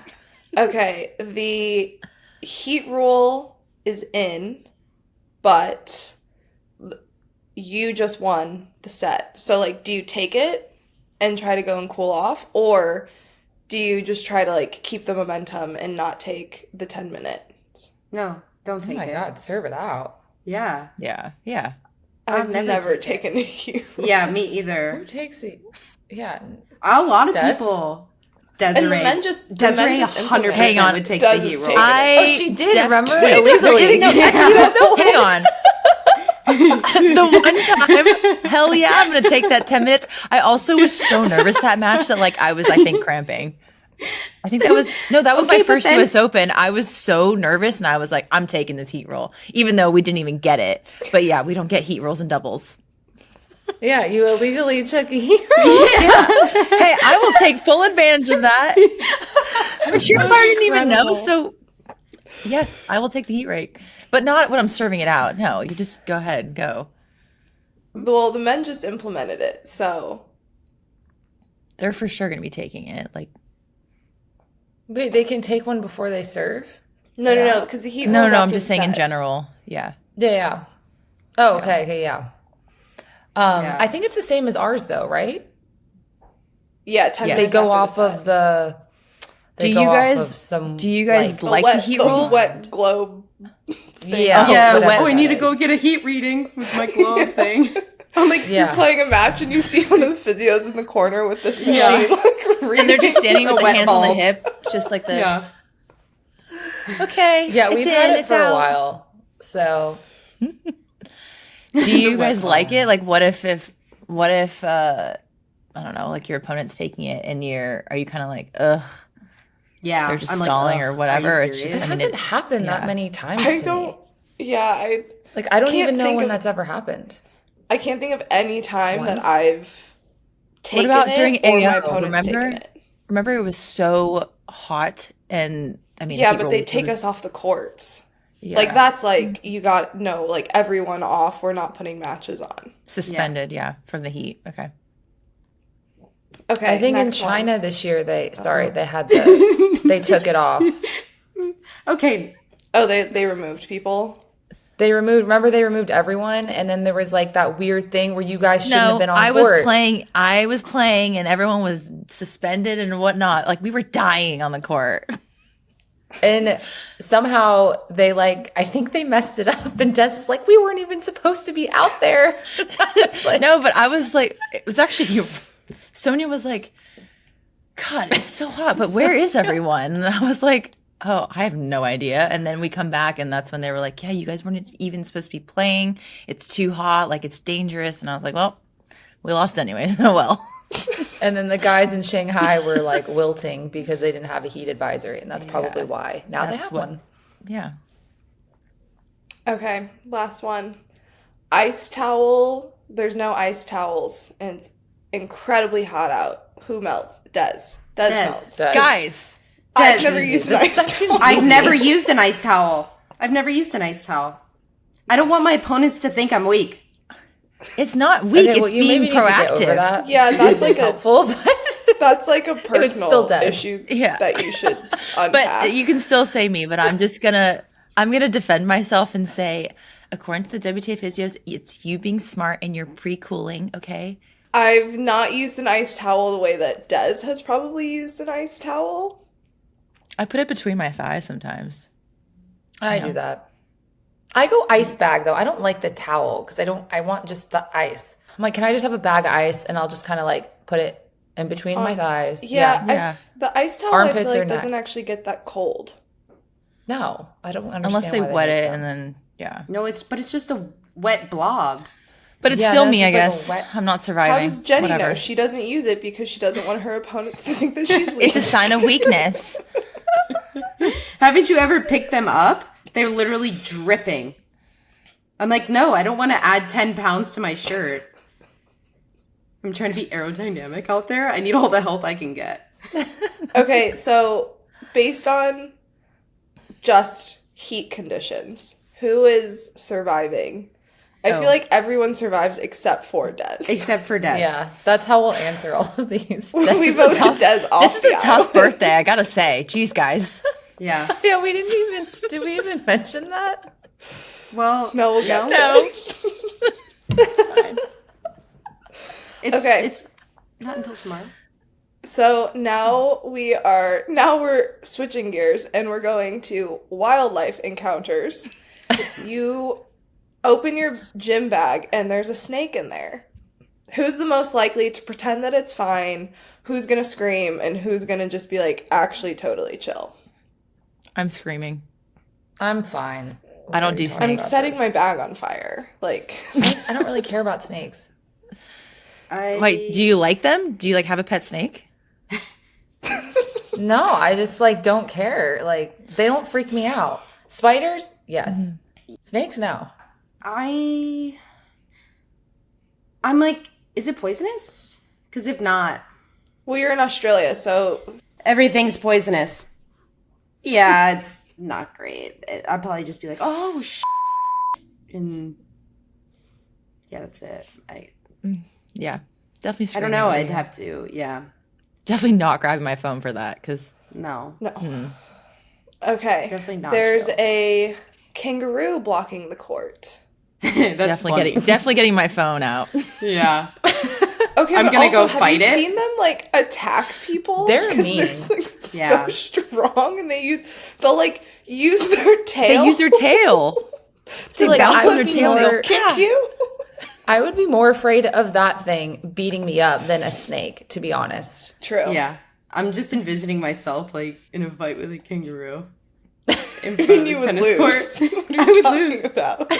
Okay, the heat rule is in, but you just won the set. So, like, do you take it and try to go and cool off? Or do you just try to, like, keep the momentum and not take the 10 minutes? No, don't Oh take my it. god, serve it out. Yeah. Yeah. I've never never take taken a heat rule. Yeah, me either. Who takes it? Yeah. A lot of Des? people. And Desiree. the men just Desiree implement 100% it. Hang on. would take Des the is heat roll. taking it. Oh, she did, remember? Wait, Illegally. no, hang on. The one time, hell yeah, I'm gonna take that 10 minutes. I also was so nervous that match that, like, I was, I think, cramping. I think that was Okay, my but first then- US Open. I was so nervous and I was like, I'm taking this heat roll, even though we didn't even get it. But yeah, we don't get heat rolls and doubles. Yeah, you illegally took a hero. Hey, I will take full advantage of that. Which your player didn't even know. incredible. So yes, I will take the heat rake. But not when I'm serving it out. No, you just go ahead, go. Well, the men just implemented it, so They're for sure gonna be taking it. Like Wait, they can take one before they serve? no, because the heat no, rolls I'm after just saying in set. general. Yeah. Yeah. Oh, okay, yeah. Yeah. I think it's the same as ours, though, right? Yeah, 10 Yeah. They minutes go after off the of the. Do go you off guys of some, do you guys set. like the heat roll? wet globe. Yeah. Yeah, whatever I need to that go is. get a heat reading with my glove thing. I'm like, Yeah. You're playing a match and you see one of the physios in the corner with this machine, Yeah. like, And they're just standing A with their wet hands on the bulb. hip, just like this. Yeah. Okay. Yeah, we've it's had in, it it's for a out. while. So, Do you wet guys bulb. like it? Like, what if I don't know, like your opponent's taking it and are you kind of like, ugh, Yeah. they're just I'm like, stalling ugh, or are you whatever? It's serious? just, it I mean, hasn't happened that yeah. many times I to don't. me. Yeah, Like, I don't can't even know think when of- that's ever happened. I can't think of any time that Once? I've taken about it during or my AO? opponent's taken Remember? it. Remember, it was so hot, and I mean, Yeah, heat but roll they take was- us off the courts. yeah, Like that's like you got no like everyone off. We're not putting matches on. suspended, yeah, from the heat. Okay. Okay, I think in next one. China this year, they had the, they took it off. Okay. Oh, they removed people. They removed everyone, and then there was like that weird thing where you guys shouldn't have No, been on I court. was playing, and everyone was suspended and whatnot. Like we were dying on the court. And somehow they I think they messed it up. And Des is like, we weren't even supposed to be out there. It's like, No, but I was like, it was actually Sonia was like, God, it's so hot, but where is everyone? And I was like, oh, I have no idea. And then we come back, and that's when they were like, yeah, you guys weren't even supposed to be playing. It's too hot. Like, it's dangerous. And I was like, well, we lost anyways. Oh, well. and then the guys in Shanghai were like wilting because they didn't have a heat advisory. And that's probably why. Now That's they have what- one. Yeah. Okay, last one. Ice towel. There's no ice towels, and it's incredibly hot out. Who melts? Des melts. Des. Guys. I've Des. never used an This ice section's towel. I've easy. never used an ice towel. I've never used an ice towel. I don't want my opponents to think I'm weak. It's not weak. Okay, well, it's you being maybe need to get over proactive. that. Yeah, that's like a helpful, but that's like a still personal Des. issue Yeah. that you should unpack. But you can still say me, but I'm gonna defend myself and say, according to the WTA physios, it's you being smart and you're pre-cooling, okay? I've not used an ice towel the way that Des has probably used an ice towel. I put it between my thighs sometimes. I do that. I go ice bag though. I don't like the towel because I want just the ice. I'm like, can I just have a bag of ice and I'll just kind of like put it in between my thighs? Yeah, Yeah. the ice towel I Armpits feel or like doesn't neck? actually get that cold. No, I don't understand. Unless they why wet make it them. and then, yeah. No, it's just a wet blob. But it's Yeah, still that's me, I just like a guess. wet- I'm not surviving. How does Jenny Whatever. know? She doesn't use it because she doesn't want her opponents to think that she's weak. It's a sign of weakness. Haven't you ever picked them up? They're literally dripping. I'm like, no, I don't want to add 10 pounds to my shirt. I'm trying to be aerodynamic out there. I need all the help I can get. Okay, so based on just heat conditions, who is surviving? I feel like everyone survives except for Des. Except for Des. Yeah, that's how we'll answer all of these. We voted Des off. This is a the tough island. birthday, I gotta say. Jeez, guys. Yeah. Yeah, did we even mention that? Well, No, we'll get to No. it. Okay. It's not until tomorrow. So now we're switching gears and we're going to wildlife encounters. You open your gym bag and there's a snake in there. Who's the most likely to pretend that it's fine? Who's gonna scream and who's gonna just be like actually totally chill? I'm screaming. I'm fine. I don't do I'm snakes. setting my bag on fire. Like Snakes. I don't really care about snakes. Wait, do you like them? Do you like have a pet snake? No, I just like don't care. Like they don't freak me out. Spiders, yes. Snakes, no. I'm like, is it poisonous? Because if not, Well, you're in Australia, so everything's poisonous. Yeah, it's not great. I'd probably just be like, oh, and yeah, that's it. Yeah, definitely. I don't know. I'd have to. Yeah. Definitely not grabbing my phone for that because No. okay. Definitely not. There's chill. a kangaroo blocking the court. That's definitely getting my phone out. Yeah. Okay, I'm but gonna also, go fight have it. you seen them like attack people? They're 'Cause mean. They're like Yeah. so strong, and they'll like use their tail. They use their tail. to like, bounce I would on be you and more- kick you. I would be more afraid of that thing beating me up than a snake, to be honest. True. Yeah. I'm just envisioning myself like in a fight with a kangaroo. In front And of you the would tennis lose. court. What are I you would talking lose. about?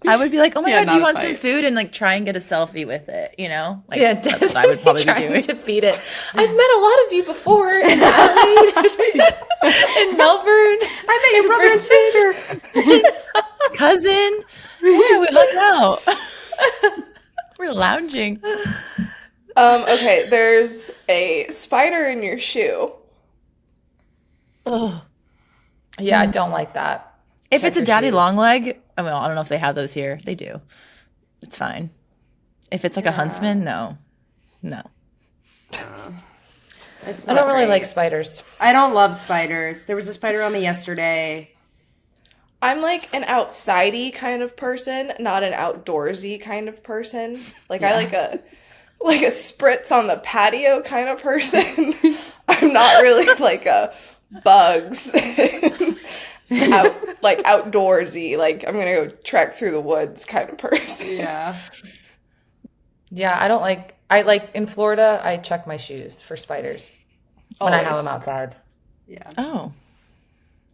I would be like, oh my Yeah, god, do you not a want some fight. food? And like try and get a selfie with it, you know? Like, Yeah, that's what I would probably be trying doing. to feed it. I've met a lot of you before in Adelaide, in Melbourne. I met your brother and sister. Cousin, yeah, we hung out. We're lounging. Okay, there's a spider in your shoe. Oh, Yeah, I don't like that. if Check it's a your daddy shoes. long leg, I mean, I don't know if they have those here. They do. It's fine. If it's like a huntsman, no. It's I not don't really great. like spiders. I don't love spiders. There was a spider on me yesterday. I'm like an outsidey kind of person, not an outdoorsy kind of person. Like I like a spritz on the patio kind of person. I'm not really like a bugs outdoorsy. Like I'm gonna go trek through the woods kind of person. Yeah. Yeah, I like in Florida, I check my shoes for spiders when I have Always. them outside. Yeah. Oh,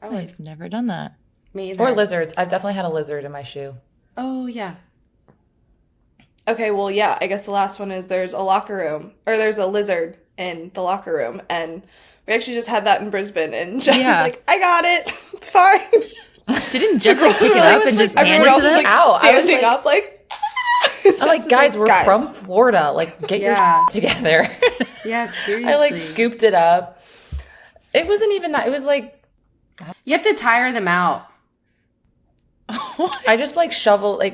I would. I've never done that. Me either. Or lizards. I've definitely had a lizard in my shoe. Oh, yeah. Okay, well, yeah, I guess the last one is there's a lizard in the locker room, and we actually just had that in Brisbane, and Jess was Yeah. like, I got it, it's fine. Didn't just like pick it up and just hand Everyone it else to is them? like Ow, I was standing like- up, like, I'm like, guys, we're from Florida. Like, get Yeah. your together. Yeah, seriously. I like scooped it up. It wasn't even that. It was like, You have to tire them out. I just like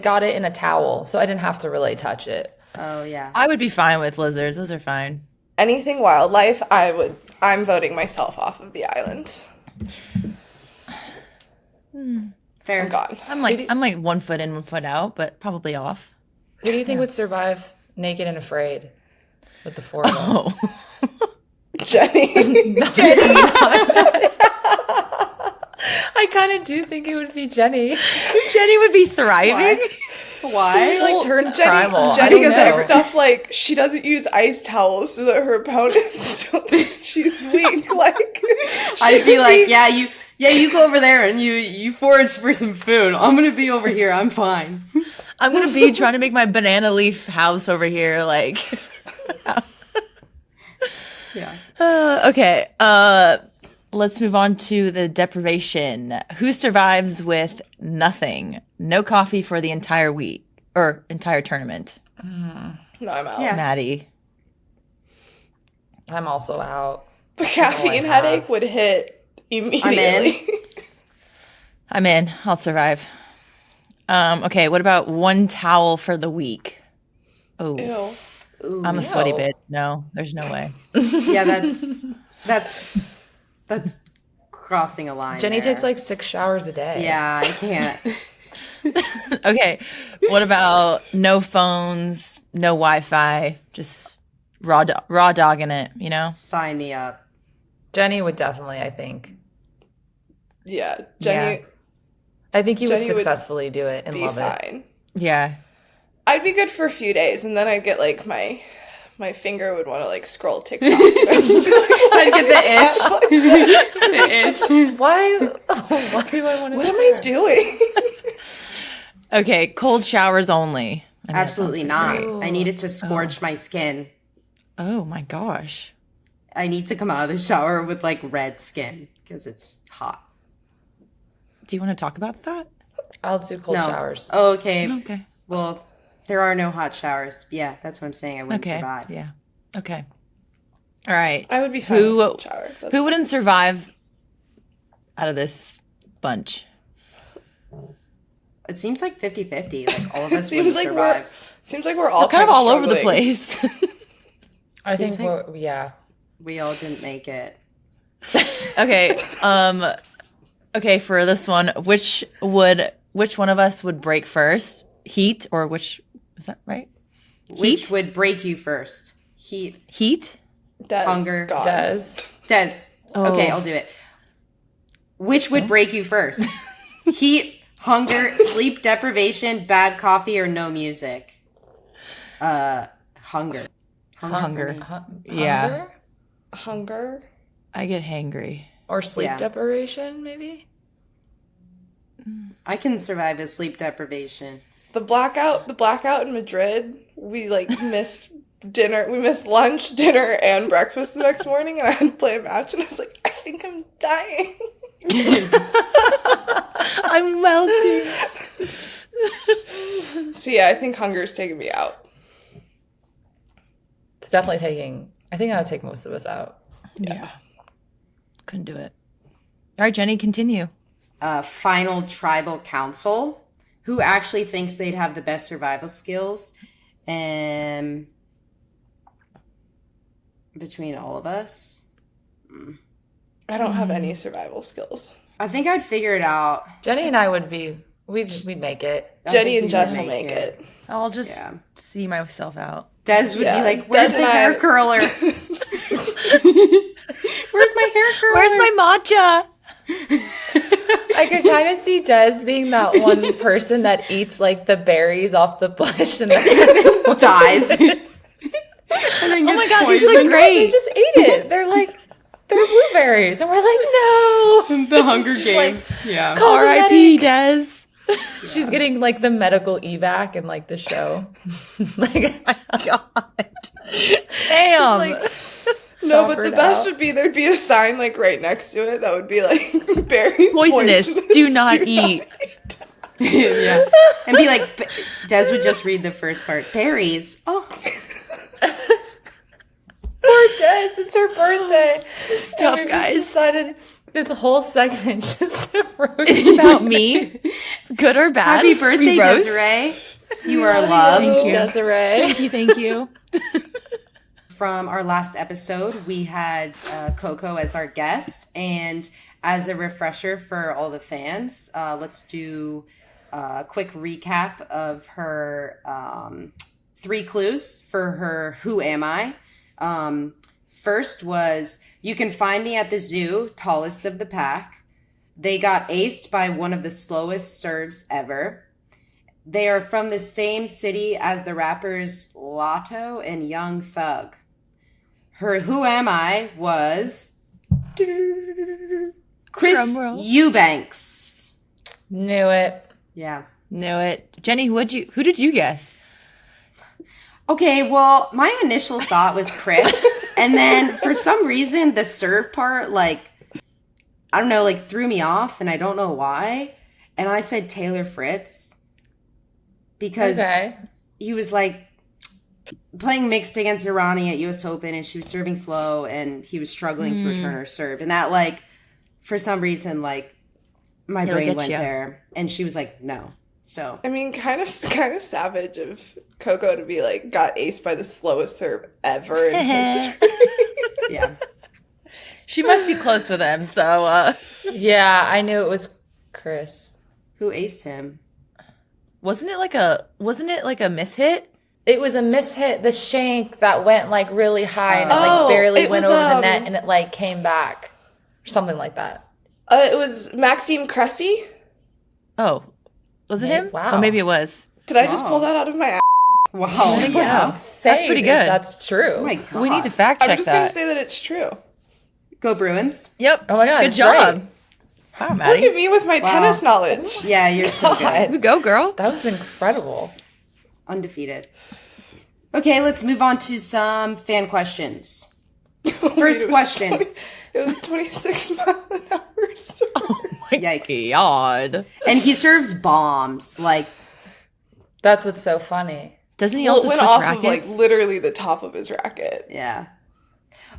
got it in a towel. So I didn't have to really touch it. Oh, yeah. I would be fine with lizards. Those are fine. Anything wildlife, I'm voting myself off of the island. Fair. I'm gone. I'm like 1 foot in, 1 foot out, but probably off. Who do you think would survive naked and afraid with the four of us? Oh, Jenny. I kind of do think it would be Jenny. Jenny would be thriving. Why? Like turned Jenny, primal. I Jenny don't gets that know. stuff like she doesn't use ice towels so that her opponents don't think she's weak. Like I'd be like, you go over there and you forage for some food. I'm going to be over here. I'm fine. I'm gonna be trying to make my banana leaf house over here. Like, Yeah. okay. Let's move on to the deprivation. Who survives with nothing? No coffee for the entire week or entire tournament. no, I'm out. Yeah. Maddie. I'm also out. The caffeine have. headache would hit immediately. I'm in. I'll survive. Okay, what about one towel for the week? Oh, Ew. Ooh, I'm a sweaty Ew. bitch. No, there's no way. yeah, that's crossing a line. Jenny there. takes like 6 showers a day. Yeah, I can't. Okay, what about no phones, no Wi-Fi, just raw dogging it, you know? Sign me up. Jenny would definitely, I think. Yeah, Jenny Yeah. I think you would Jenny would successfully do it and be love it. fine. Yeah. I'd be good for a few days, and then I'd get like my finger would want to like scroll TikTok. And I'd just be like, I'd get the itch. The itch. Why do I want to what am I doing? Okay, cold showers only. I mean, that Absolutely sounds not. great. I need it to scorch my skin. Oh my gosh. I need to come out of the shower with like red skin because it's hot. Do you want to talk about that? I'll do cold No. showers. Oh, okay. Okay. Well, there are no hot showers. Yeah, that's what I'm saying. I wouldn't Okay. survive. Yeah. Okay. All right. I would be fine Who- with a cold shower. That's Who wouldn't survive out of this bunch? It seems like 50-50. Like all of us Seems would like survive. Seems like we're all Kind of all over the struggling. place. I Seems think like- yeah. We all didn't make it. Okay. Okay, for this one, which one of us would break first? Heat or which is that right? Which Heat? would break you first? Heat, Heat? Des, Hunger. God. Des. Oh. Okay, I'll do it. Which would break you first? Heat, hunger, sleep deprivation, bad coffee, or no music? Hunger. Hunger. for me. Yeah. Hunger? Hunger. I get hangry. Or sleep Yeah. deprivation, maybe? I can survive a sleep deprivation. The blackout in Madrid. We like missed dinner. We missed lunch, dinner, and breakfast the next morning, and I had to play a match. And I was like, I think I'm dying. I'm melting. So yeah, I think hunger's taking me out. It's definitely I think I would take most of us out. Yeah. Couldn't do it. All right, Jenny, continue. Final tribal council. Who actually thinks they'd have the best survival skills? And between all of us, I don't have any survival skills. I think I'd figure it out. Jenny and I we'd make it. I Jenny think and we Jess would will make it. I'll just Yeah. see myself out. Des would Yeah, be like, "Where's Des the and hair I- curler? Where's my hair curler? Where's my matcha? I could kind of see Des being that one person that eats like the berries off the bush and then dies?" Oh my God, these She's look like, great. They just ate it. They're blueberries. And we're like, no. The Hunger She's Games. like, Yeah. call the R.I.P. medic. Des. She's getting like the medical evac in like the show. Like, God. Damn. like, No, but the choppered best out. would be there'd be a sign like right next to it that would be like berries Poisonous. Do not eat. Yeah. And be like, Des would just read the first part. Berries. Oh. Poor Des, it's her birthday. Stop, And we guys. just decided this whole segment just to roast It's about me. Good or bad. Happy birthday, Free roast. Desiree. You are loved. Thank you. Desiree. Thank you. From our last episode, we had Coco as our guest. And as a refresher for all the fans, let's do a quick recap of her 3 clues for her Who Am I? First was, you can find me at the zoo, tallest of the pack. They got aced by one of the slowest serves ever. They are from the same city as the rappers Lotto and Young Thug. Her Who Am I was Chris Drumroll. Eubanks. Knew it. Yeah. Knew it. Jenny, who did you guess? Okay, well, my initial thought was Chris. And then for some reason, the serve part, like, I don't know, like threw me off. And I don't know why. And I said Taylor Fritz. Because he was like playing mixed against Irani at US Open and she was serving slow and he was struggling to return her serve. And that, like, for some reason, like, my It'll brain get went you. there. And she was like, no. So I mean, kind of savage of Coco to be like got aced by the slowest serve ever in history. yeah. She must be close with him, so Yeah, I knew it was Chris. Who aced him? wasn't it like a mishit? It was a mishit, the shank that went like really high and it Oh, like barely it went was, over the net and it like came back. Or something like that. It was Maxime Cressy. Oh. Was it him? Wow. Or maybe it was. Did I just Wow. pull that out of my ass? Wow. Yeah. That's pretty good. That's true. Oh my God. We need to fact I'm check just gonna that. say that it's true. Go Bruins. Yep. Oh my God, Good it's job. right. Wow, Look Maddie. at me with my tennis knowledge. Yeah, you're so God. good. You go, girl. That was incredible. Undefeated. Okay, let's move on to some fan questions. First question. It was 26 mile an hour storm. Oh my Yikes. God. And he serves bombs. Like, That's what's so funny. Doesn't he Well, also it went switch off rackets? of like literally the top of his racket. yeah.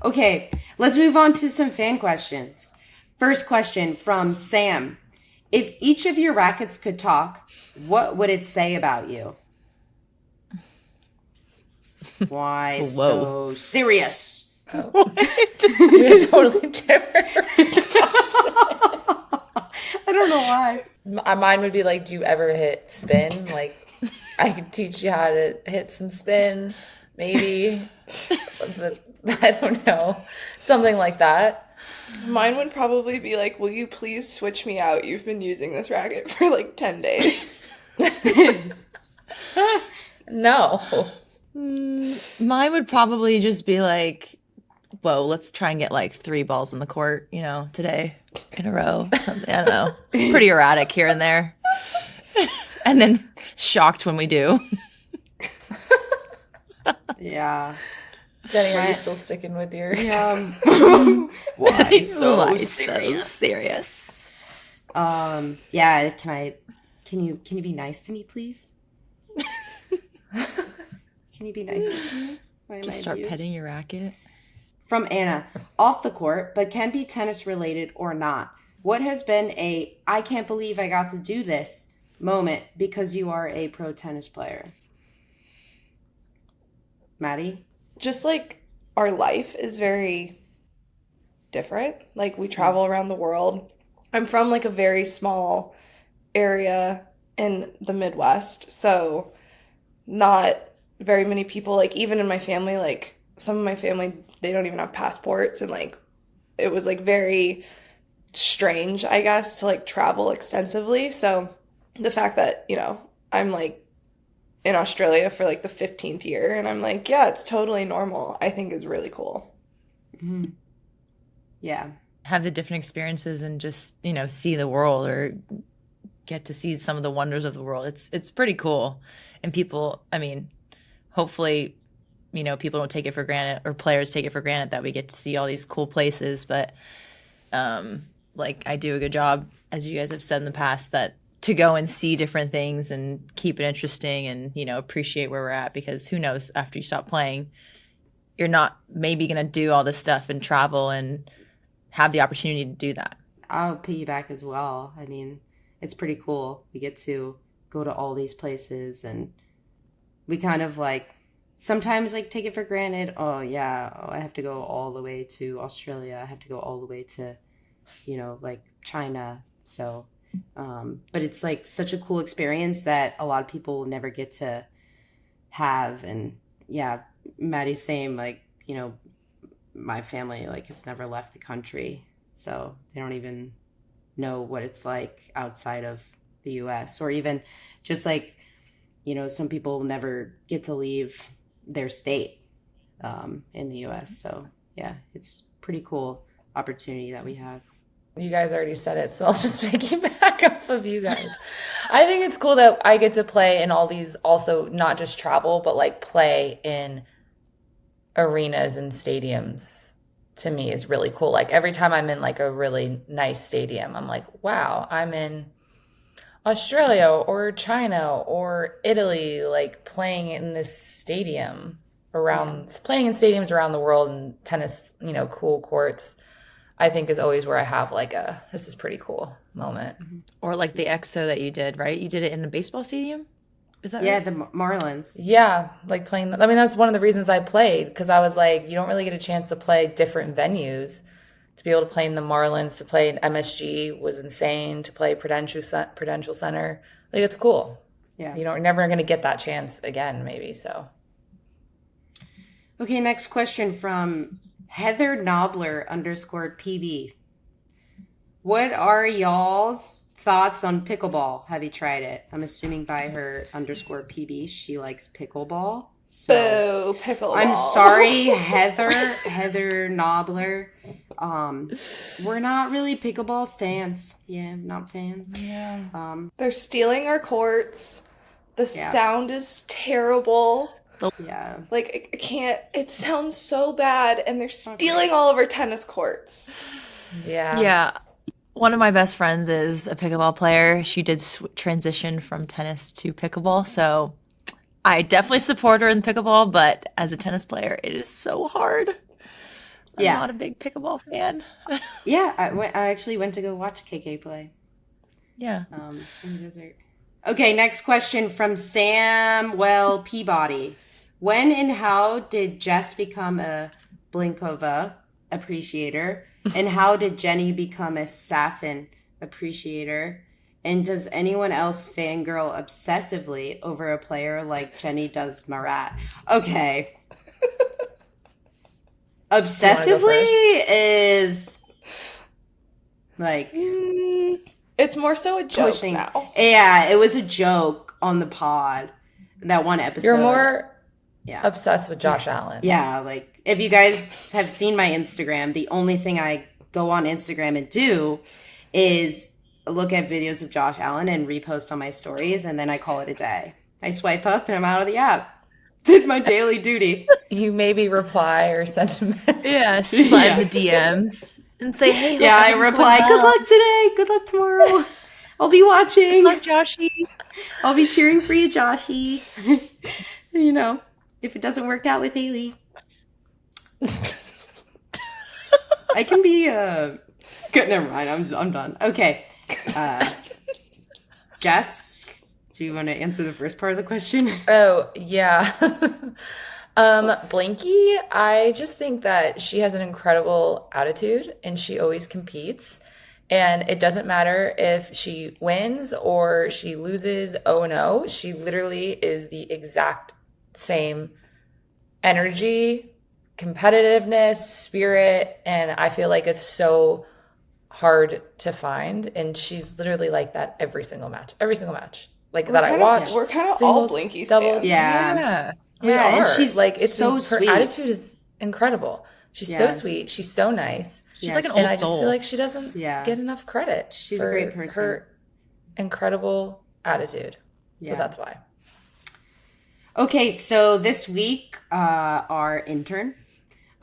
Okay, let's move on to some fan questions. First question from Sam. If each of your rackets could talk, what would it say about you? Why so serious? We had totally different I don't know why. Mine would be like, do you ever hit spin? Like, I could teach you how to hit some spin, maybe. But I don't know. Something like that. Mine would probably be like, will you please switch me out? You've been using this racket for like 10 days. No. Mine would probably just be like, whoa, let's try and get like 3 balls in the court, today in a row. Something, I don't know. Pretty erratic here and there. And then shocked when we do. Yeah. Jenny, are you still sticking with your... Why so Why serious? so serious? Yeah, can you be nice to me, please? Can you be nicer to me? Why am Just I start abused? petting your racket. From Anna, off the court, but can be tennis related or not. What has been a I can't believe I got to do this moment because you are a pro tennis player? Maddie? Just like our life is very different. Like we travel around the world. I'm from like a very small area in the Midwest, so not very many people, like even in my family, like some of my family, they don't even have passports, and like it was like very strange, I guess, to like travel extensively. So the fact that, I'm like in Australia for like the 15th year and I'm like, yeah, it's totally normal, I think is really cool. Mm-hmm. Yeah. Have the different experiences and just, see the world or get to see some of the wonders of the world. It's pretty cool. And people, hopefully, people don't take it for granted, or players take it for granted that we get to see all these cool places. But like I do a good job, as you guys have said in the past, that to go and see different things and keep it interesting and, appreciate where we're at, because who knows, after you stop playing, you're not maybe going to do all this stuff and travel and have the opportunity to do that. I'll piggyback as well. It's pretty cool. We get to go to all these places, and we kind of like sometimes like take it for granted. Oh yeah, I have to go all the way to Australia. I have to go all the way to, like China. So, but it's like such a cool experience that a lot of people will never get to have. And yeah, Maddie's same, like, my family, like, it's never left the country. So they don't even know what it's like outside of the US, or even just like, some people never get to leave their state in the US. So yeah, it's pretty cool opportunity that we have. You guys already said it, so I'll just piggyback off of you guys. I think it's cool that I get to play in all these, also not just travel, but like play in arenas and stadiums. To me is really cool. Like every time I'm in like a really nice stadium, I'm like, wow, I'm in Australia or China or Italy, like playing in this stadium playing in stadiums around the world, and tennis, cool courts, I think is always where I have like this is pretty cool moment. Or like the EXO that you did, right? You did it in a baseball stadium? Is that Yeah, right? the Marlins. Yeah, like playing. That's one of the reasons I played, because I was like, you don't really get a chance to play different venues. To be able to play in the Marlins, to play in MSG was insane. To play Prudential Center, like it's cool. Yeah. You're never going to get that chance again, maybe. So. Okay, next question from Heather Nobler _PB. What are y'all's thoughts on pickleball? Have you tried it? I'm assuming by her _PB, she likes pickleball. So Boo, pickleball. I'm sorry, Heather Nobler. We're not really pickleball stans. Yeah, not fans. Yeah. They're stealing our courts. The sound is terrible. Yeah. Like, I can't. It sounds so bad, and they're stealing all of our tennis courts. Yeah. Yeah. One of my best friends is a pickleball player. She did transition from tennis to pickleball, so I definitely support her in pickleball, but as a tennis player, it is so hard. I'm Yeah. not a big pickleball fan. Yeah, I actually went to go watch KK play Yeah. in the desert. Okay, next question from Samuel Peabody. When and how did Jess become a Blinkova appreciator? And how did Jenny become a Safin appreciator? And does anyone else fangirl obsessively over a player like Jenny does Marat? Okay. Obsessively is like It's more so a joke pushing. now. Yeah, it was a joke on the pod, that one episode. You're more Yeah. obsessed with Josh Allen. Yeah, like if you guys have seen my Instagram, the only thing I go on Instagram and do is look at videos of Josh Allen and repost on my stories, and then I call it a day. I swipe up and I'm out of the app. Did my daily duty. You maybe reply or send a message. Yeah, slide the DMs and say, hey, Yeah, I everything's reply, going good well. luck today, good luck tomorrow. I'll be watching. Good luck, Joshy. I'll be cheering for you, Joshy. You know, if it doesn't work out with Haley. I can be good. Never mind. I'm done. Okay. Jess, do you want to answer the first part of the question? Oh, yeah. Blinky, I just think that she has an incredible attitude and she always competes. And it doesn't matter if she wins or she loses 0-0. She literally is the exact same energy, competitiveness, spirit. And I feel like it's so hard to find. And she's literally like that every single match. Like that I watch. We're kind of all singles, Blinky doubles. stans. Yeah. We Yeah, are. and she's like it's so her sweet. attitude is incredible. She's Yeah. so sweet. She's so nice. She's Yeah, like an And old I just soul. feel like she doesn't Yeah. get enough credit. She's a for great person. Her incredible attitude. So Yeah. that's why. Okay, so this week, our intern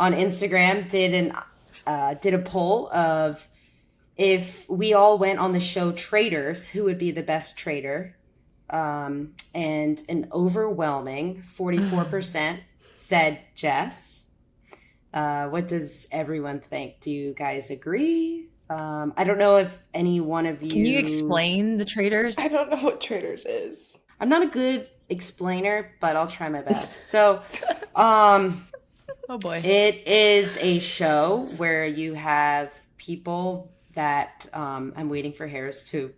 on Instagram did a poll of if we all went on the show Traitors, who would be the best traitor? And an overwhelming 44% said Jess. What does everyone think? Do you guys agree? I don't know if any one of you... Can you explain the Traitors? I don't know what Traitors is. I'm not a good explainer, but I'll try my best. So, Oh boy. it is a show where you have people that I'm waiting for Harris to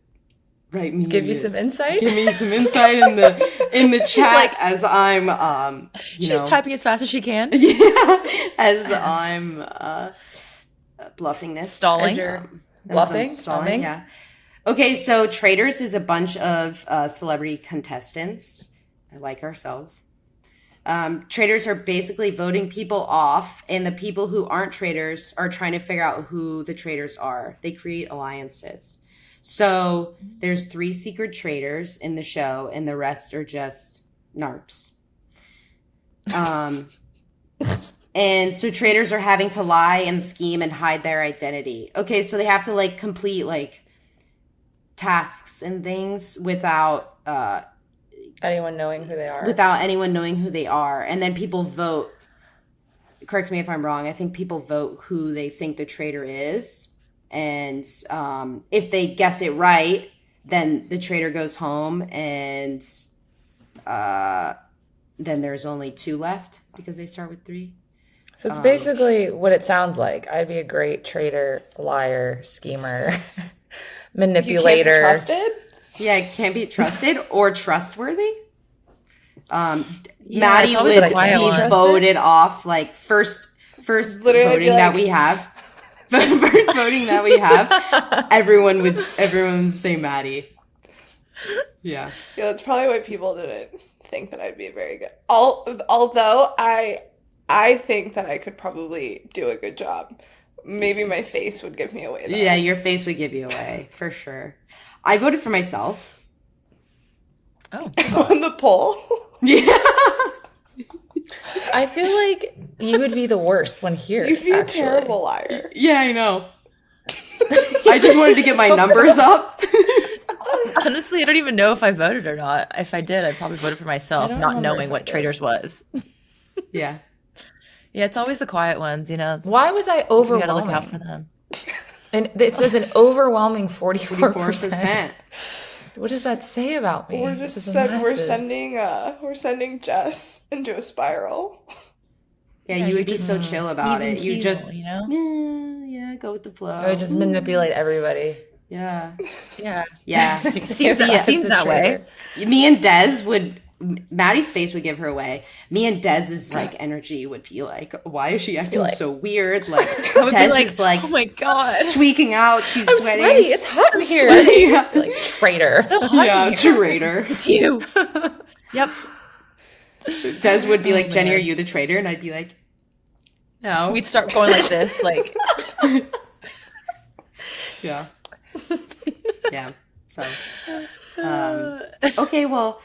write me. Give you some insight. Give me some insight in the chat like- as I'm She's typing as fast as she can. yeah, as I'm bluffing this. Stalling. As you're As I'm bluffing, stalling, humming. yeah. Okay, so Traitors is a bunch of celebrity contestants like ourselves. Traitors are basically voting people off, and the people who aren't traitors are trying to figure out who the traitors are. They create alliances. So there's 3 secret traitors in the show, and the rest are just narps. And so traitors are having to lie and scheme and hide their identity. Okay, so they have to like complete like tasks and things without Anyone knowing who they are. anyone knowing who they are. And then people vote. Correct me if I'm wrong. I think people vote who they think the traitor is. And if they guess it right, then the traitor goes home, and then there's only 2 left because they start with 3. So it's basically what it sounds like. I'd be a great traitor, liar, schemer, You can't be manipulator. trusted? Yeah, it can't be trusted or trustworthy. Yeah, Maddie it's always would the quiet be one. voted off like first Literally voting be that like- we have. First voting that we have, everyone would say Maddie. Yeah. Yeah, that's probably why people didn't think that I'd be very good. Although I think that I could probably do a good job. Maybe my face would give me away, though. Yeah, your face would give you away, for sure. I voted for myself. Oh. On the poll. Yeah. I feel like you would be the worst one here. You'd be actually. a terrible liar. Yeah, I know. I just wanted to get my numbers up. Honestly, I don't even know if I voted or not. If I did, I probably voted for myself, don't not remember knowing if I what did. Traitors was. Yeah. Yeah, it's always the quiet ones, you know. Why was I You overwhelming? gotta look out for them. And it says an overwhelming 44%. 44%. What does that say about me? We're This just is the we're masses. sending Jess into a spiral. Yeah, Yeah, you you would be so just chill about even it. You keel, just, you know. yeah, go with the flow. I would just manipulate everybody. Yeah. Yeah, Yeah. seems Yeah. seems that way. Me and Des would, Maddie's face would give her away. Me and Dez's like energy would be like, why is she acting like- so weird? Like I would be Des like, is like oh my god, tweaking out. She's I'm sweating. sweaty. It's hot in here. Yeah. Be like, traitor. so hot Yeah, in here. traitor. It's you. Yep. Des would be like, Oh, Jenny, man. are you the traitor? And I'd be like, no. We'd start going like this, like Yeah. Yeah. So, okay, well,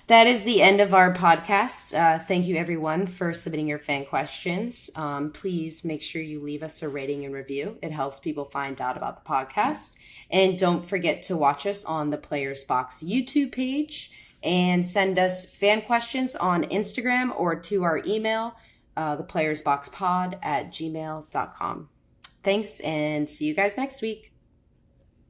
that is the end of our podcast. Thank you, everyone, for submitting your fan questions. Please make sure you leave us a rating and review. It helps people find out about the podcast. And don't forget to watch us on the Players Box YouTube page and send us fan questions on Instagram or to our email, theplayersboxpod@gmail.com. Thanks, and see you guys next week.